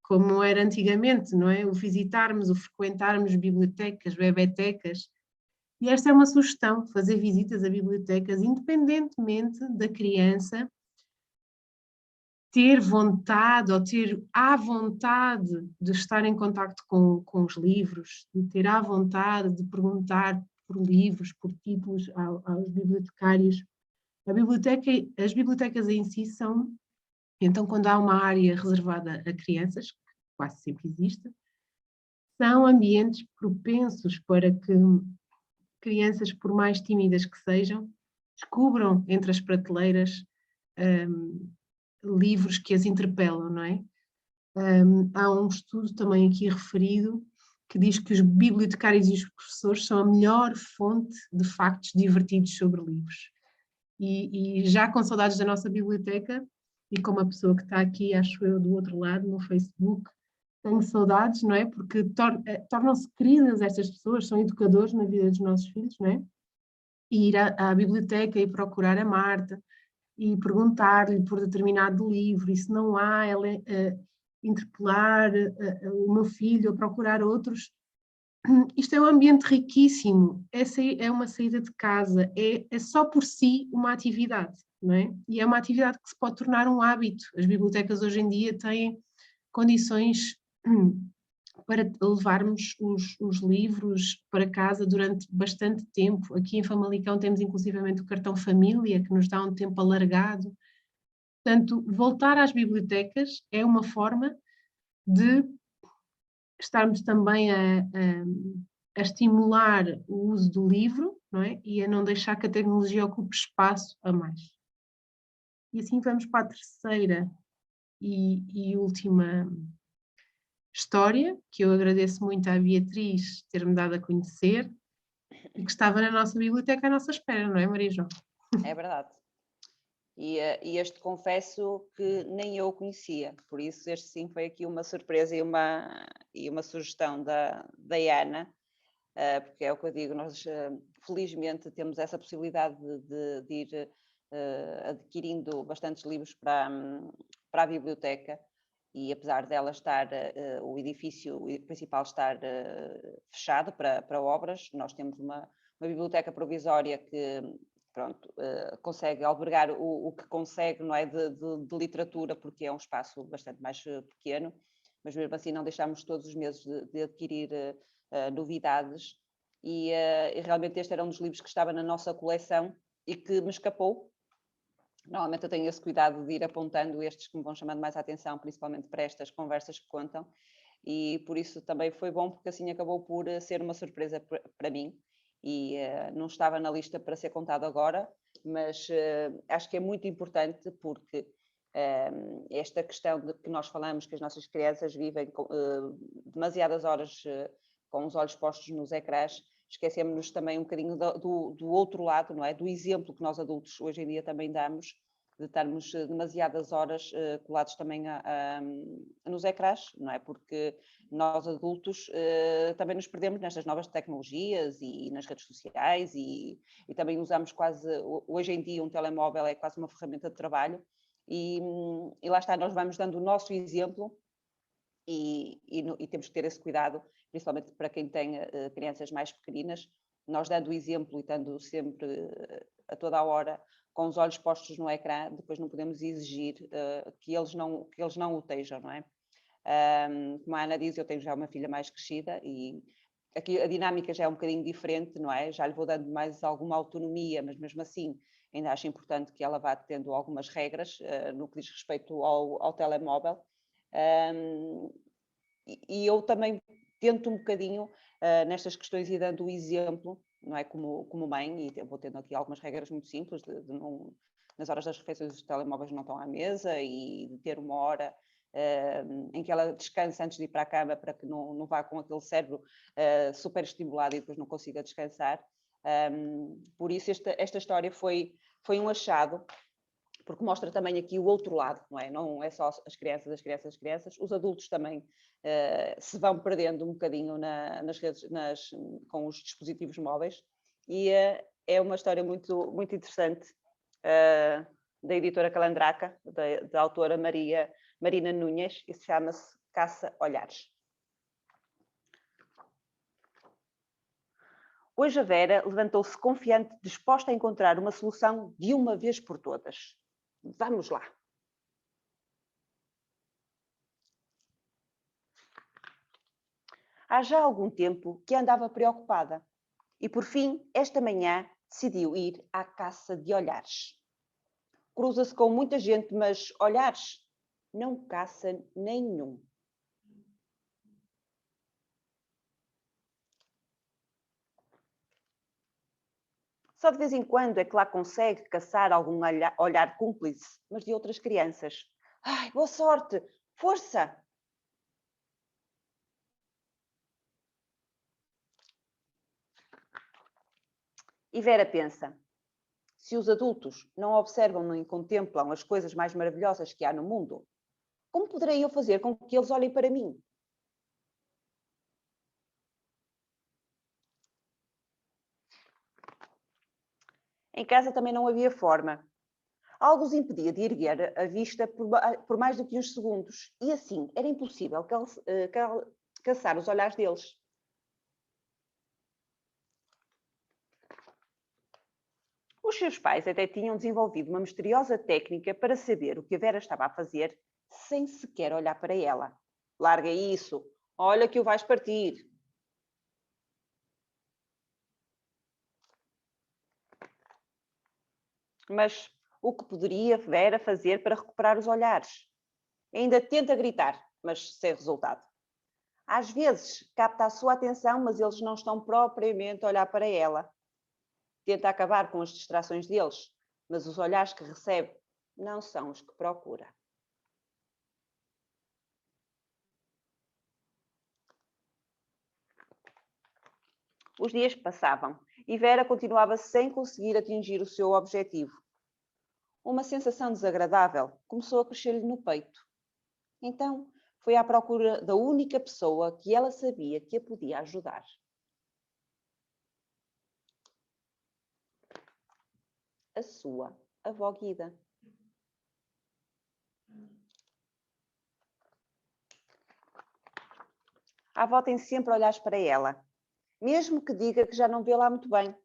A: como era antigamente, não é? O visitarmos, o frequentarmos bibliotecas, bebetecas. E esta é uma sugestão, fazer visitas a bibliotecas, independentemente da criança ter vontade ou ter à vontade de estar em contacto com os livros, de ter à vontade de perguntar por livros, por títulos aos bibliotecários. As bibliotecas em si são, então quando há uma área reservada a crianças, que quase sempre existe, são ambientes propensos para que crianças, por mais tímidas que sejam, descubram entre as prateleiras livros que as interpelam, não é? Há um estudo também aqui referido que diz que os bibliotecários e os professores são a melhor fonte de factos divertidos sobre livros. E já com saudades da nossa biblioteca, e como a pessoa que está aqui, acho eu, do outro lado, no Facebook, tenho saudades, não é? Porque tornam-se queridas estas pessoas, são educadores na vida dos nossos filhos, não é? E ir à biblioteca e procurar a Marta, e perguntar-lhe por determinado livro, e se não há, interpelar o meu filho, a procurar outros. Isto é um ambiente riquíssimo, é uma saída de casa, é só por si uma atividade, não é? E é uma atividade que se pode tornar um hábito. As bibliotecas hoje em dia têm condições para levarmos os livros para casa durante bastante tempo. Aqui em Famalicão temos inclusivamente o cartão família, que nos dá um tempo alargado. Portanto, voltar às bibliotecas é uma forma de estarmos também a estimular o uso do livro, não é? E a não deixar que a tecnologia ocupe espaço a mais. E assim vamos para a terceira e última história, que eu agradeço muito à Beatriz ter-me dado a conhecer e que estava na nossa biblioteca à nossa espera, não é, Maria João?
B: É verdade. E este confesso que nem eu o conhecia, por isso este sim foi aqui uma surpresa e uma sugestão da Ana, porque é o que eu digo, nós felizmente temos essa possibilidade de ir adquirindo bastantes livros para a biblioteca, e apesar dela estar, o edifício principal estar fechado para obras, nós temos uma biblioteca provisória que, pronto, consegue albergar o que consegue, não é, de literatura, porque é um espaço bastante mais pequeno, mas mesmo assim não deixamos todos os meses de adquirir novidades, e realmente este era um dos livros que estava na nossa coleção e que me escapou. Normalmente eu tenho esse cuidado de ir apontando estes que me vão chamando mais a atenção, principalmente para estas conversas que contam, e por isso também foi bom, porque assim acabou por ser uma surpresa para mim, e não estava na lista para ser contado agora, mas acho que é muito importante, porque esta questão de que nós falamos, que as nossas crianças vivem demasiadas horas com os olhos postos nos ecrãs, esquecemos-nos também um bocadinho do outro lado, não é? Do exemplo que nós adultos hoje em dia também damos, de estarmos demasiadas horas colados também nos ecrãs, não é? Porque nós adultos também nos perdemos nestas novas tecnologias e nas redes sociais, e também usamos quase, hoje em dia um telemóvel é quase uma ferramenta de trabalho, e lá está, nós vamos dando o nosso exemplo, e temos que ter esse cuidado, principalmente para quem tem crianças mais pequeninas, nós dando o exemplo e estando sempre a toda a hora com os olhos postos no ecrã, depois não podemos exigir que eles não o estejam, não é? Como a Ana diz, eu tenho já uma filha mais crescida e aqui a dinâmica já é um bocadinho diferente, não é? Já lhe vou dando mais alguma autonomia, mas mesmo assim ainda acho importante que ela vá tendo algumas regras no que diz respeito ao telemóvel. E eu também tento um bocadinho nestas questões ir dando o exemplo, não é, como mãe, e vou tendo aqui algumas regras muito simples, de não, nas horas das refeições os telemóveis não estão à mesa, e de ter uma hora em que ela descansa antes de ir para a cama, para que não vá com aquele cérebro super estimulado e depois não consiga descansar. Por isso esta história foi um achado, porque mostra também aqui o outro lado, não é? Não é só as crianças, os adultos também se vão perdendo um bocadinho nas redes, com os dispositivos móveis, e é uma história muito, muito interessante da editora Calandraca, da autora Marina Núñez, e chama-se Caça Olhares. Hoje a Vera levantou-se confiante, disposta a encontrar uma solução de uma vez por todas. Vamos lá. Há já algum tempo que andava preocupada e, por fim, esta manhã decidiu ir à caça de olhares. Cruza-se com muita gente, mas olhares não caça nenhum. Só de vez em quando é que lá consegue caçar algum olhar cúmplice, mas de outras crianças. Ai, boa sorte! Força! E Vera pensa, se os adultos não observam nem contemplam as coisas mais maravilhosas que há no mundo, como poderei eu fazer com que eles olhem para mim? Em casa também não havia forma. Algo os impedia de erguer a vista por mais do que uns segundos, e assim era impossível caçar os olhares deles. Os seus pais até tinham desenvolvido uma misteriosa técnica para saber o que a Vera estava a fazer sem sequer olhar para ela. Larga isso, olha que o vais partir. Mas o que poderia Vera fazer para recuperar os olhares? Ainda tenta gritar, mas sem resultado. Às vezes capta a sua atenção, mas eles não estão propriamente a olhar para ela. Tenta acabar com as distrações deles, mas os olhares que recebe não são os que procura. Os dias passavam e Vera continuava sem conseguir atingir o seu objetivo. Uma sensação desagradável começou a crescer-lhe no peito. Então, foi à procura da única pessoa que ela sabia que a podia ajudar. A sua avó Guida. A avó tem sempre olhares para ela, mesmo que diga que já não vê lá muito bem.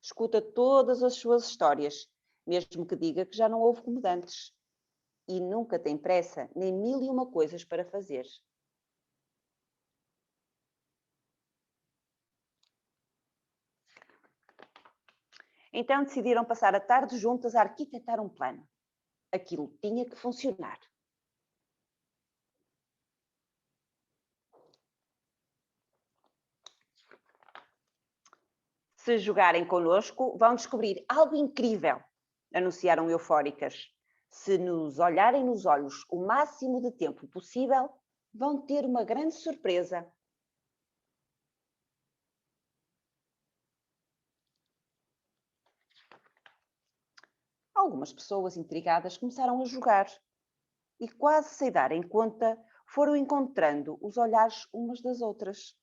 B: Escuta todas as suas histórias, mesmo que diga que já não houve como dantes. E nunca tem pressa nem 1001 coisas para fazer. Então decidiram passar a tarde juntas a arquitetar um plano. Aquilo tinha que funcionar. Se jogarem connosco, vão descobrir algo incrível, anunciaram eufóricas. Se nos olharem nos olhos o máximo de tempo possível, vão ter uma grande surpresa. Algumas pessoas intrigadas começaram a jogar e, quase sem darem conta, foram encontrando os olhares umas das outras.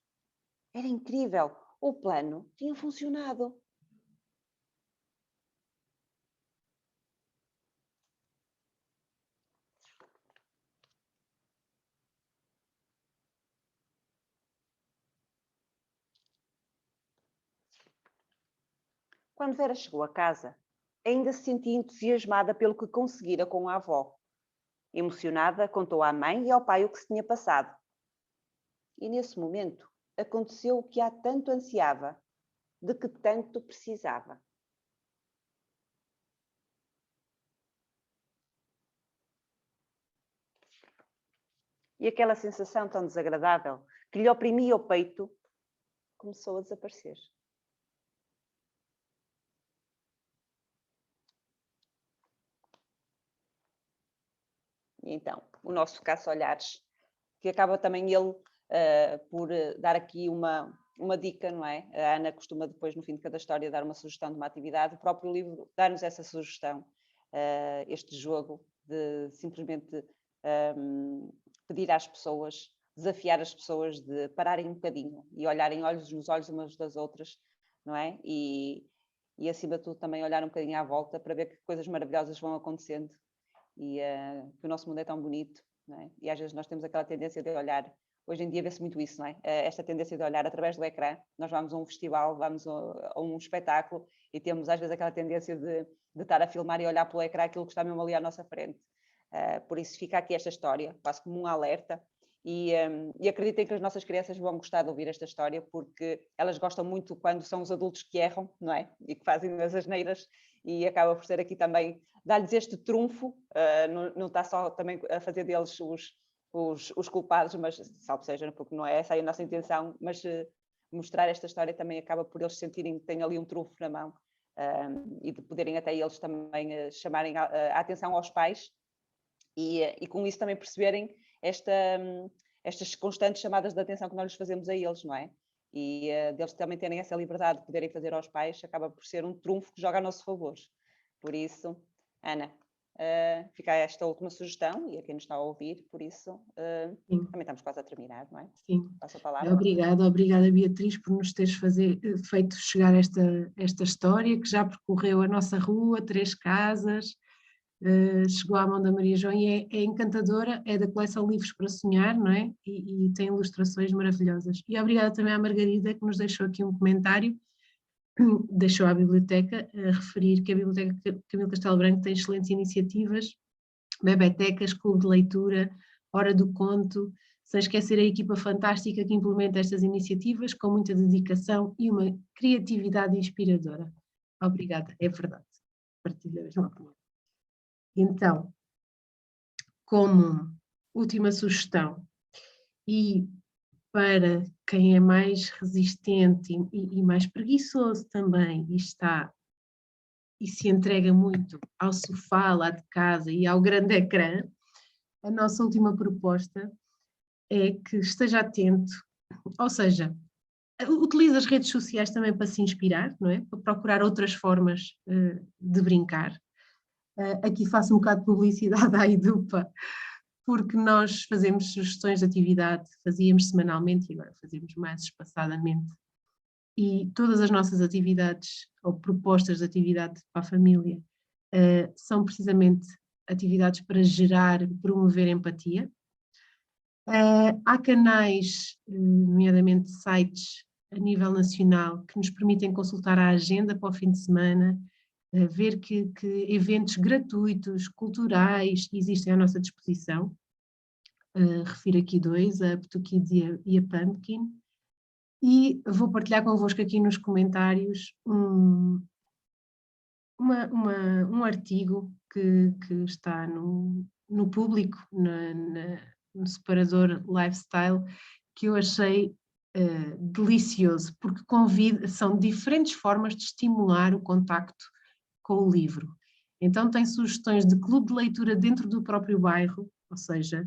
B: Era incrível! O plano tinha funcionado. Quando Vera chegou a casa, ainda se sentia entusiasmada pelo que conseguira com a avó. Emocionada, contou à mãe e ao pai o que se tinha passado. E nesse momento aconteceu o que há tanto ansiava, de que tanto precisava. E aquela sensação tão desagradável que lhe oprimia o peito começou a desaparecer. E então, o nosso caça-olhares, que acaba também ele por dar aqui uma dica, não é? A Ana costuma depois, no fim de cada história, dar uma sugestão de uma atividade. O próprio livro dá-nos essa sugestão, este jogo de simplesmente pedir às pessoas, desafiar as pessoas de pararem um bocadinho e olharem olhos nos olhos umas das outras, não é? E acima de tudo também olhar um bocadinho à volta para ver que coisas maravilhosas vão acontecendo e que o nosso mundo é tão bonito, não é? E às vezes nós temos aquela tendência de olhar, hoje em dia vê-se muito isso, não é? Esta tendência de olhar através do ecrã. Nós vamos a um festival, vamos a um espetáculo e temos às vezes aquela tendência de estar a filmar e olhar pelo ecrã aquilo que está mesmo ali à nossa frente. Por isso fica aqui esta história, quase como um alerta, e acreditem que as nossas crianças vão gostar de ouvir esta história, porque elas gostam muito quando são os adultos que erram, não é? E que fazem as asneiras, e acaba por ser aqui também dar-lhes este trunfo, não está só também a fazer deles os culpados, mas salvo seja, porque não é essa a nossa intenção, mas mostrar esta história também acaba por eles sentirem que têm ali um trunfo na mão, e de poderem até eles também chamarem a atenção aos pais, e com isso também perceberem estas constantes chamadas de atenção que nós lhes fazemos a eles, não é? E deles também terem essa liberdade de poderem fazer aos pais, acaba por ser um trunfo que joga a nosso favor. Por isso, Ana, fica esta última sugestão, e a quem nos está a ouvir, por isso, também estamos quase a terminar, não é?
A: Sim.
B: Passo a palavra.
A: Obrigada Beatriz por nos teres feito chegar esta história, que já percorreu a nossa rua, 3 casas, chegou à mão da Maria João e é encantadora, é da coleção Livros para Sonhar, não é? E tem ilustrações maravilhosas. E obrigada também à Margarida, que nos deixou aqui um comentário, deixou à biblioteca, a referir que a Biblioteca Camilo Castelo Branco tem excelentes iniciativas, bebetecas, clube de leitura, hora do conto, sem esquecer a equipa fantástica que implementa estas iniciativas com muita dedicação e uma criatividade inspiradora. Obrigada, é verdade. Partilho a mesma opinião. Então, como última sugestão, e para quem é mais resistente e mais preguiçoso também, e se entrega muito ao sofá lá de casa e ao grande ecrã, a nossa última proposta é que esteja atento, ou seja, utiliza as redes sociais também para se inspirar, não é? Para procurar outras formas de brincar. Aqui faço um bocado de publicidade à Edupa, porque nós fazemos sugestões de atividade, fazíamos semanalmente e agora fazemos mais espaçadamente. E todas as nossas atividades ou propostas de atividade para a família são precisamente atividades para gerar, promover empatia. Há canais, nomeadamente sites a nível nacional, que nos permitem consultar a agenda para o fim de semana, ver que eventos gratuitos, culturais, existem à nossa disposição. Refiro aqui dois, a Ptukids e a Pumpkin. E vou partilhar convosco aqui nos comentários um artigo que está no público, no separador Lifestyle, que eu achei delicioso, porque são diferentes formas de estimular o contacto com o livro. Então tem sugestões de clube de leitura dentro do próprio bairro, ou seja,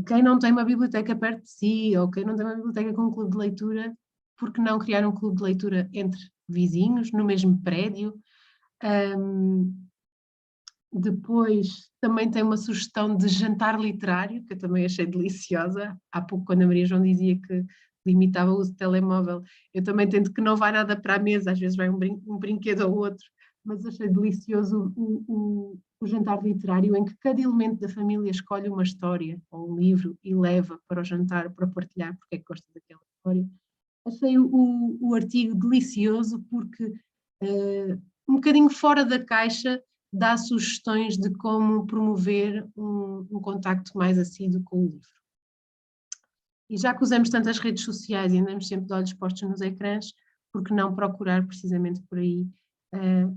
A: quem não tem uma biblioteca perto de si, ou quem não tem uma biblioteca com um clube de leitura, por que não criar um clube de leitura entre vizinhos, no mesmo prédio? Depois também tem uma sugestão de jantar literário, que eu também achei deliciosa. Há pouco, quando a Maria João dizia que limitava o uso de telemóvel, eu também tento que não vá nada para a mesa, às vezes vai um brinquedo ou outro, mas achei delicioso o jantar literário, em que cada elemento da família escolhe uma história ou um livro e leva para o jantar para partilhar porque é que gosta daquela história. Achei o artigo delicioso porque um bocadinho fora da caixa dá sugestões de como promover um contacto mais assíduo com o livro. E já que usamos tantas redes sociais e andamos sempre de olhos postos nos ecrãs, por que não procurar precisamente por aí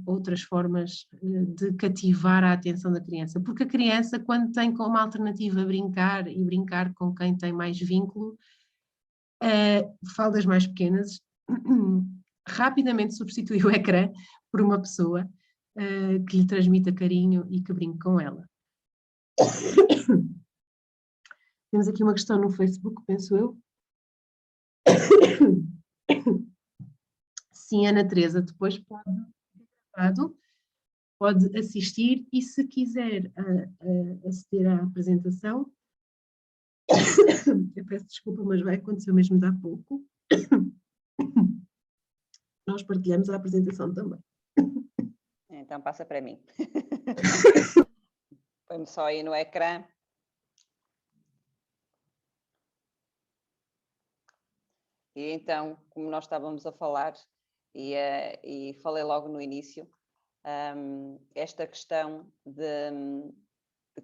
A: outras formas de cativar a atenção da criança? Porque a criança, quando tem como alternativa brincar e brincar com quem tem mais vínculo, falo das mais pequenas, rapidamente substitui o ecrã por uma pessoa que lhe transmita carinho e que brinque com ela. Temos aqui uma questão no Facebook, penso eu. Sim, Ana Teresa, depois pode assistir e se quiser aceder à apresentação, eu peço desculpa, mas vai acontecer o mesmo de há pouco, nós partilhamos a apresentação também.
B: Então passa para mim. Põe-me só aí no ecrã. E então, como nós estávamos a falar, e falei logo no início, esta questão de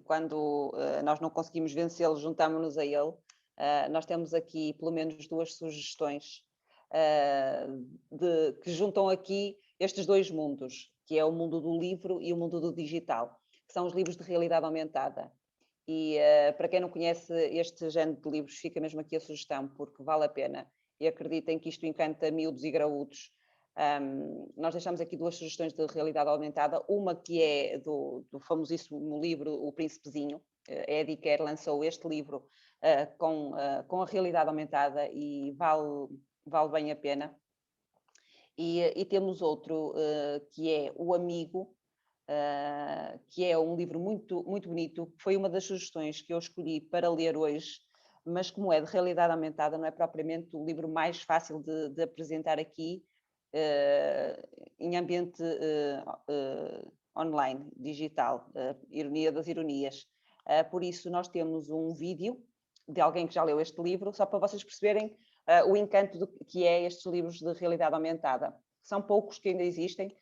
B: quando nós não conseguimos vencê-lo, juntamos-nos a ele. Nós temos aqui pelo menos duas sugestões que juntam aqui estes dois mundos, que é o mundo do livro e o mundo do digital, que são os livros de realidade aumentada. E para quem não conhece este género de livros, fica mesmo aqui a sugestão, porque vale a pena. E acreditem que isto encanta miúdos e graúdos. Nós deixamos aqui duas sugestões de realidade aumentada. Uma que é do famosíssimo livro O Príncipezinho. Eddie Kerr lançou este livro com a realidade aumentada e vale bem a pena. E temos outro que é O Amigo, que é um livro muito, muito bonito. Foi uma das sugestões que eu escolhi para ler hoje, mas como é de realidade aumentada, não é propriamente o livro mais fácil de apresentar aqui em ambiente online, digital, ironia das ironias. Por isso, nós temos um vídeo de alguém que já leu este livro, só para vocês perceberem o encanto que é estes livros de realidade aumentada. São poucos que ainda existem,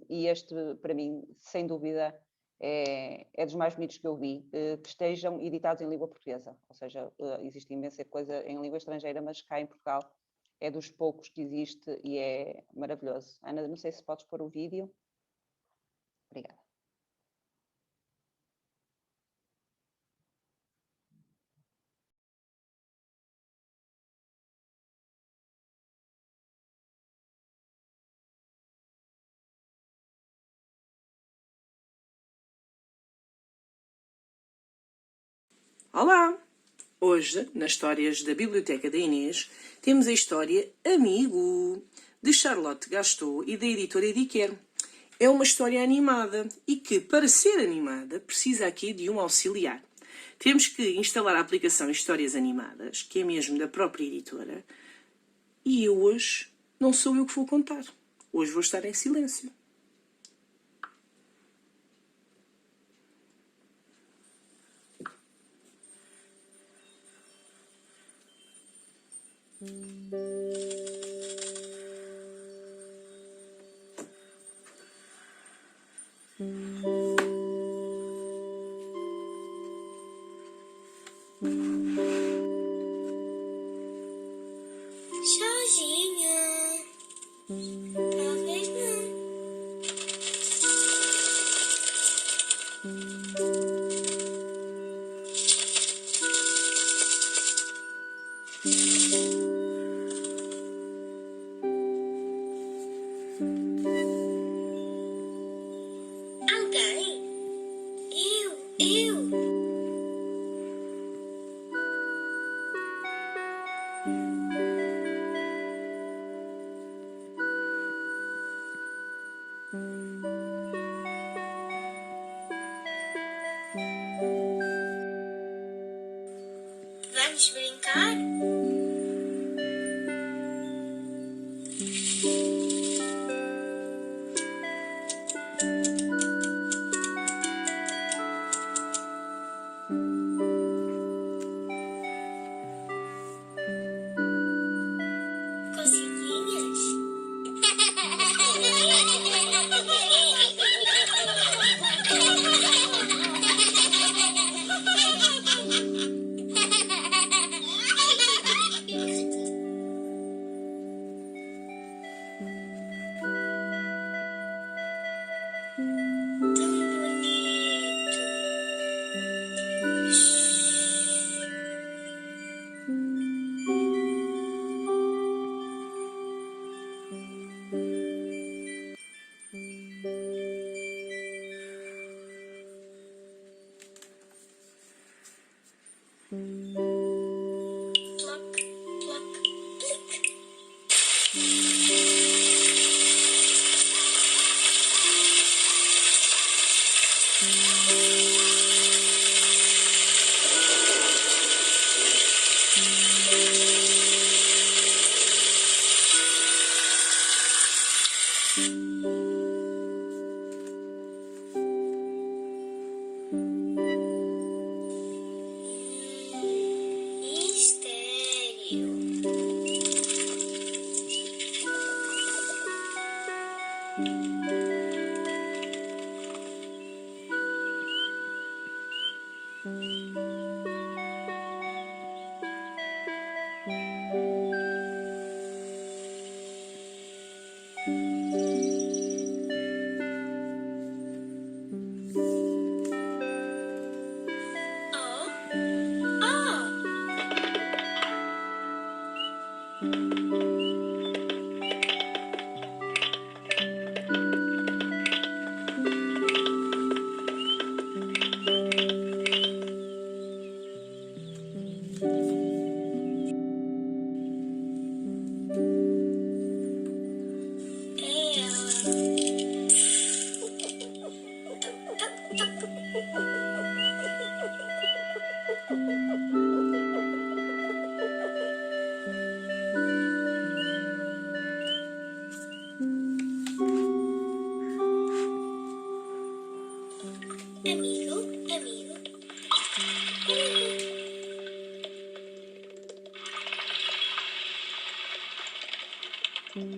B: e este, para mim, sem dúvida, é dos mais bonitos que eu vi, que estejam editados em língua portuguesa. Ou seja, existe imensa coisa em língua estrangeira, mas cá em Portugal é dos poucos que existe e é maravilhoso. Ana, não sei se podes pôr o vídeo. Obrigada.
C: Olá! Hoje, nas histórias da Biblioteca da Inês, temos a história Amigo, de Charlotte Gastou e da editora Ediquer. É uma história animada e que, para ser animada, precisa aqui de um auxiliar. Temos que instalar a aplicação Histórias Animadas, que é mesmo da própria editora, e hoje não sou eu que vou contar. Hoje vou estar em silêncio.
D: Sozinha? Talvez não. Alguém? Eu. Vamos brincar? Coceguinhas? Tão bonito. Ploc, ploc, plic. Mistério. Oh, oh. Ela.
C: Editária,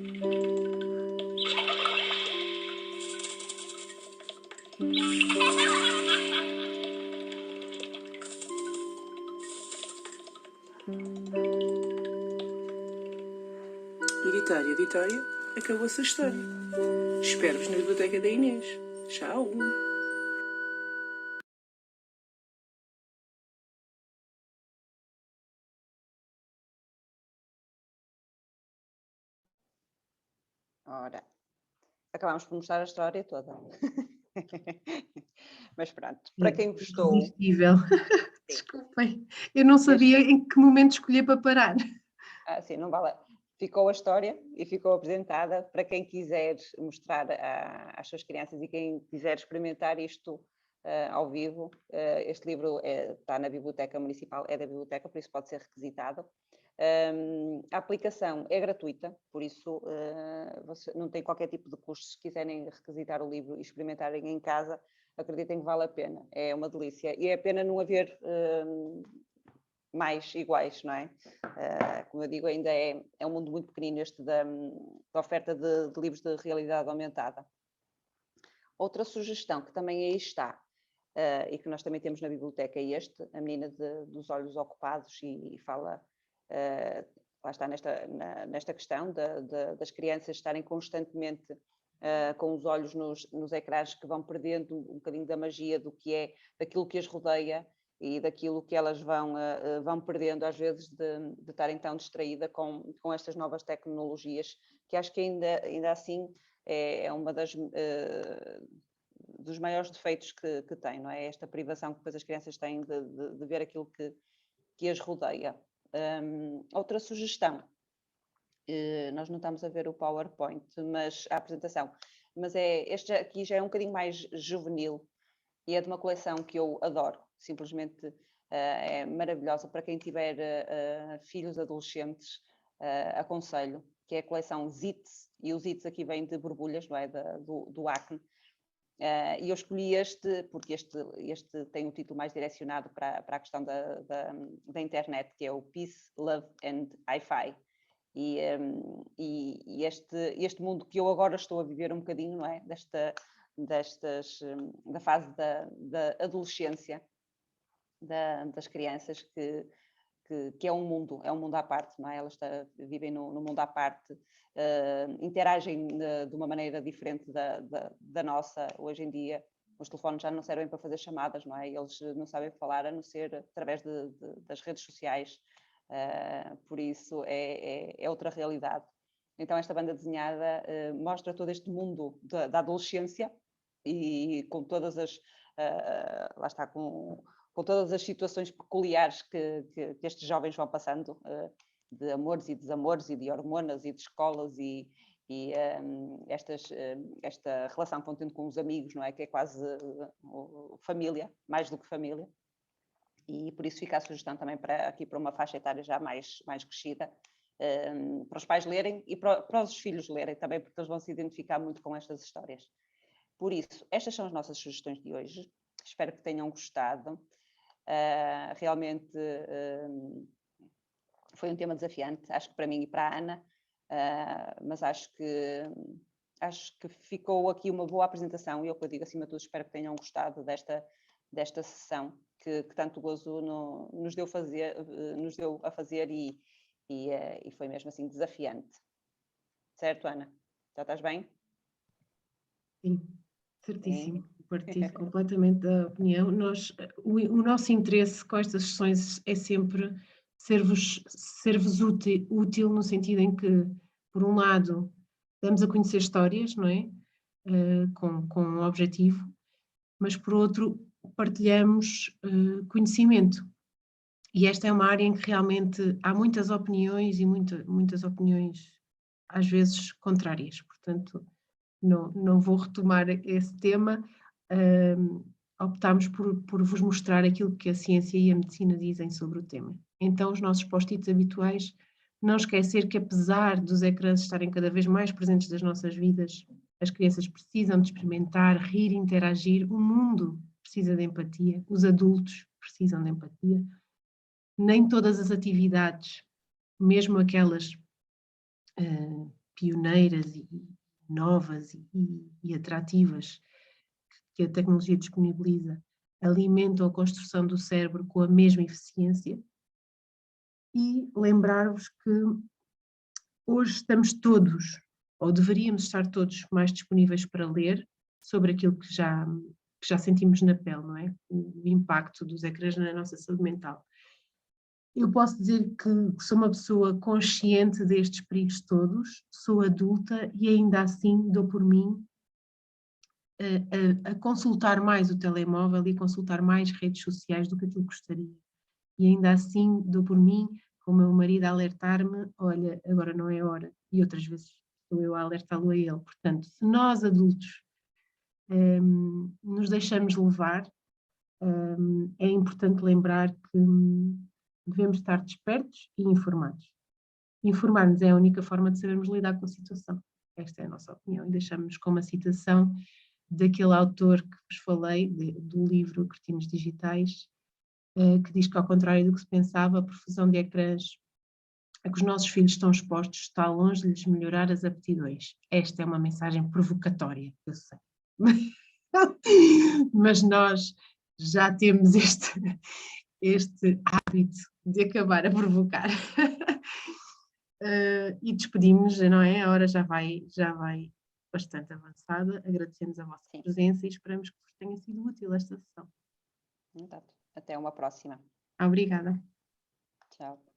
C: acabou-se a história. Espero-vos na biblioteca da Inês. Tchau!
B: Ora, acabámos por mostrar a história toda. Mas pronto, para quem gostou...
A: Irresistível. Desculpem, eu não sabia em que momento escolher para parar.
B: Sim, não vale. Ficou a história e ficou apresentada para quem quiser mostrar às suas crianças e quem quiser experimentar isto ao vivo. Este livro está na Biblioteca Municipal, é da Biblioteca, por isso pode ser requisitado. A aplicação é gratuita, por isso você não tem qualquer tipo de custo. Se quiserem requisitar o livro e experimentarem em casa, acreditem que vale a pena, é uma delícia. E é pena não haver mais iguais, não é? Como eu digo, ainda é um mundo muito pequenino este da oferta de livros de realidade aumentada. Outra sugestão que também aí está, e que nós também temos na biblioteca, é A Menina dos Olhos Ocupados, e fala, lá está nesta questão das crianças estarem constantemente com os olhos nos ecrãs, que vão perdendo um bocadinho da magia daquilo que as rodeia e daquilo que elas vão perdendo, às vezes, de estarem tão distraída com estas novas tecnologias, que acho que ainda assim é uma dos maiores defeitos que tem, não é? Esta privação que depois as crianças têm de ver aquilo que as rodeia. Outra sugestão, nós não estamos a ver o PowerPoint, mas a apresentação, mas este aqui já é um bocadinho mais juvenil e é de uma coleção que eu adoro, simplesmente é maravilhosa para quem tiver filhos adolescentes, aconselho, que é a coleção Zits, e os Zits aqui vêm de borbulhas, não é? do acne. E eu escolhi este porque este tem um título mais direcionado para a questão da internet, que é o Peace, Love and Hi-Fi. E este mundo que eu agora estou a viver um bocadinho, não é? Da fase da adolescência das crianças, que é um mundo à parte, não é? Elas vivem no mundo à parte, interagem de uma maneira diferente da nossa. Hoje em dia os telefones já não servem para fazer chamadas, não é? Eles não sabem falar a não ser através das redes sociais, por isso é outra realidade. Então esta banda desenhada mostra todo este mundo da adolescência e com todas as, lá está, com todas as situações peculiares que estes jovens vão passando, de amores e desamores e de hormonas e de escolas e esta relação que vão tendo com os amigos, não é? Que é quase família, mais do que família. E por isso fica a sugestão também aqui para uma faixa etária já mais crescida, para os pais lerem e para os filhos lerem também, porque eles vão se identificar muito com estas histórias. Por isso, estas são as nossas sugestões de hoje. Espero que tenham gostado. Realmente foi um tema desafiante, acho que para mim e para a Ana, mas acho que ficou aqui uma boa apresentação, e eu digo acima de tudo, espero que tenham gostado desta sessão que tanto gozo nos deu a fazer e foi mesmo assim desafiante. Certo, Ana? Já estás bem?
A: Sim, certíssimo. Partilho completamente da opinião. O nosso interesse com estas sessões é sempre ser-vos útil no sentido em que, por um lado, damos a conhecer histórias, não é? Com um objetivo, mas por outro, partilhamos conhecimento. E esta é uma área em que realmente há muitas opiniões e muitas opiniões, às vezes, contrárias. Portanto, não vou retomar esse tema. Optámos por vos mostrar aquilo que a ciência e a medicina dizem sobre o tema. Então, os nossos post-its habituais, não esquecer que, apesar dos ecrãs estarem cada vez mais presentes nas nossas vidas, as crianças precisam de experimentar, rir, interagir, o mundo precisa de empatia, os adultos precisam de empatia. Nem todas as atividades, mesmo aquelas pioneiras e novas e atrativas que a tecnologia disponibiliza alimentam a construção do cérebro com a mesma eficiência. E lembrar-vos que hoje estamos todos, ou deveríamos estar todos, mais disponíveis para ler sobre aquilo que já sentimos na pele, não é? O impacto dos ecrãs na nossa saúde mental. Eu posso dizer que sou uma pessoa consciente destes perigos todos, sou adulta e ainda assim dou por mim a consultar mais o telemóvel e consultar mais redes sociais do que aquilo que gostaria. E ainda assim dou por mim, com o meu marido a alertar-me, olha, agora não é hora. E outras vezes sou eu a alertá-lo a ele. Portanto, se nós adultos nos deixamos levar, é importante lembrar que devemos estar despertos e informados. Informar-nos é a única forma de sabermos lidar com a situação. Esta é a nossa opinião. E deixamos com uma citação daquele autor que vos falei, do livro Cretinos Digitais, que diz que, ao contrário do que se pensava, a profusão de ecrãs a que os nossos filhos estão expostos está longe de lhes melhorar as aptidões. Esta é uma mensagem provocatória, eu sei. Mas nós já temos este hábito de acabar a provocar. E despedimos, não é? A hora já vai bastante avançada. Agradecemos a vossa presença e esperamos que vos tenha sido útil esta sessão.
B: Até uma próxima.
A: Obrigada.
B: Tchau.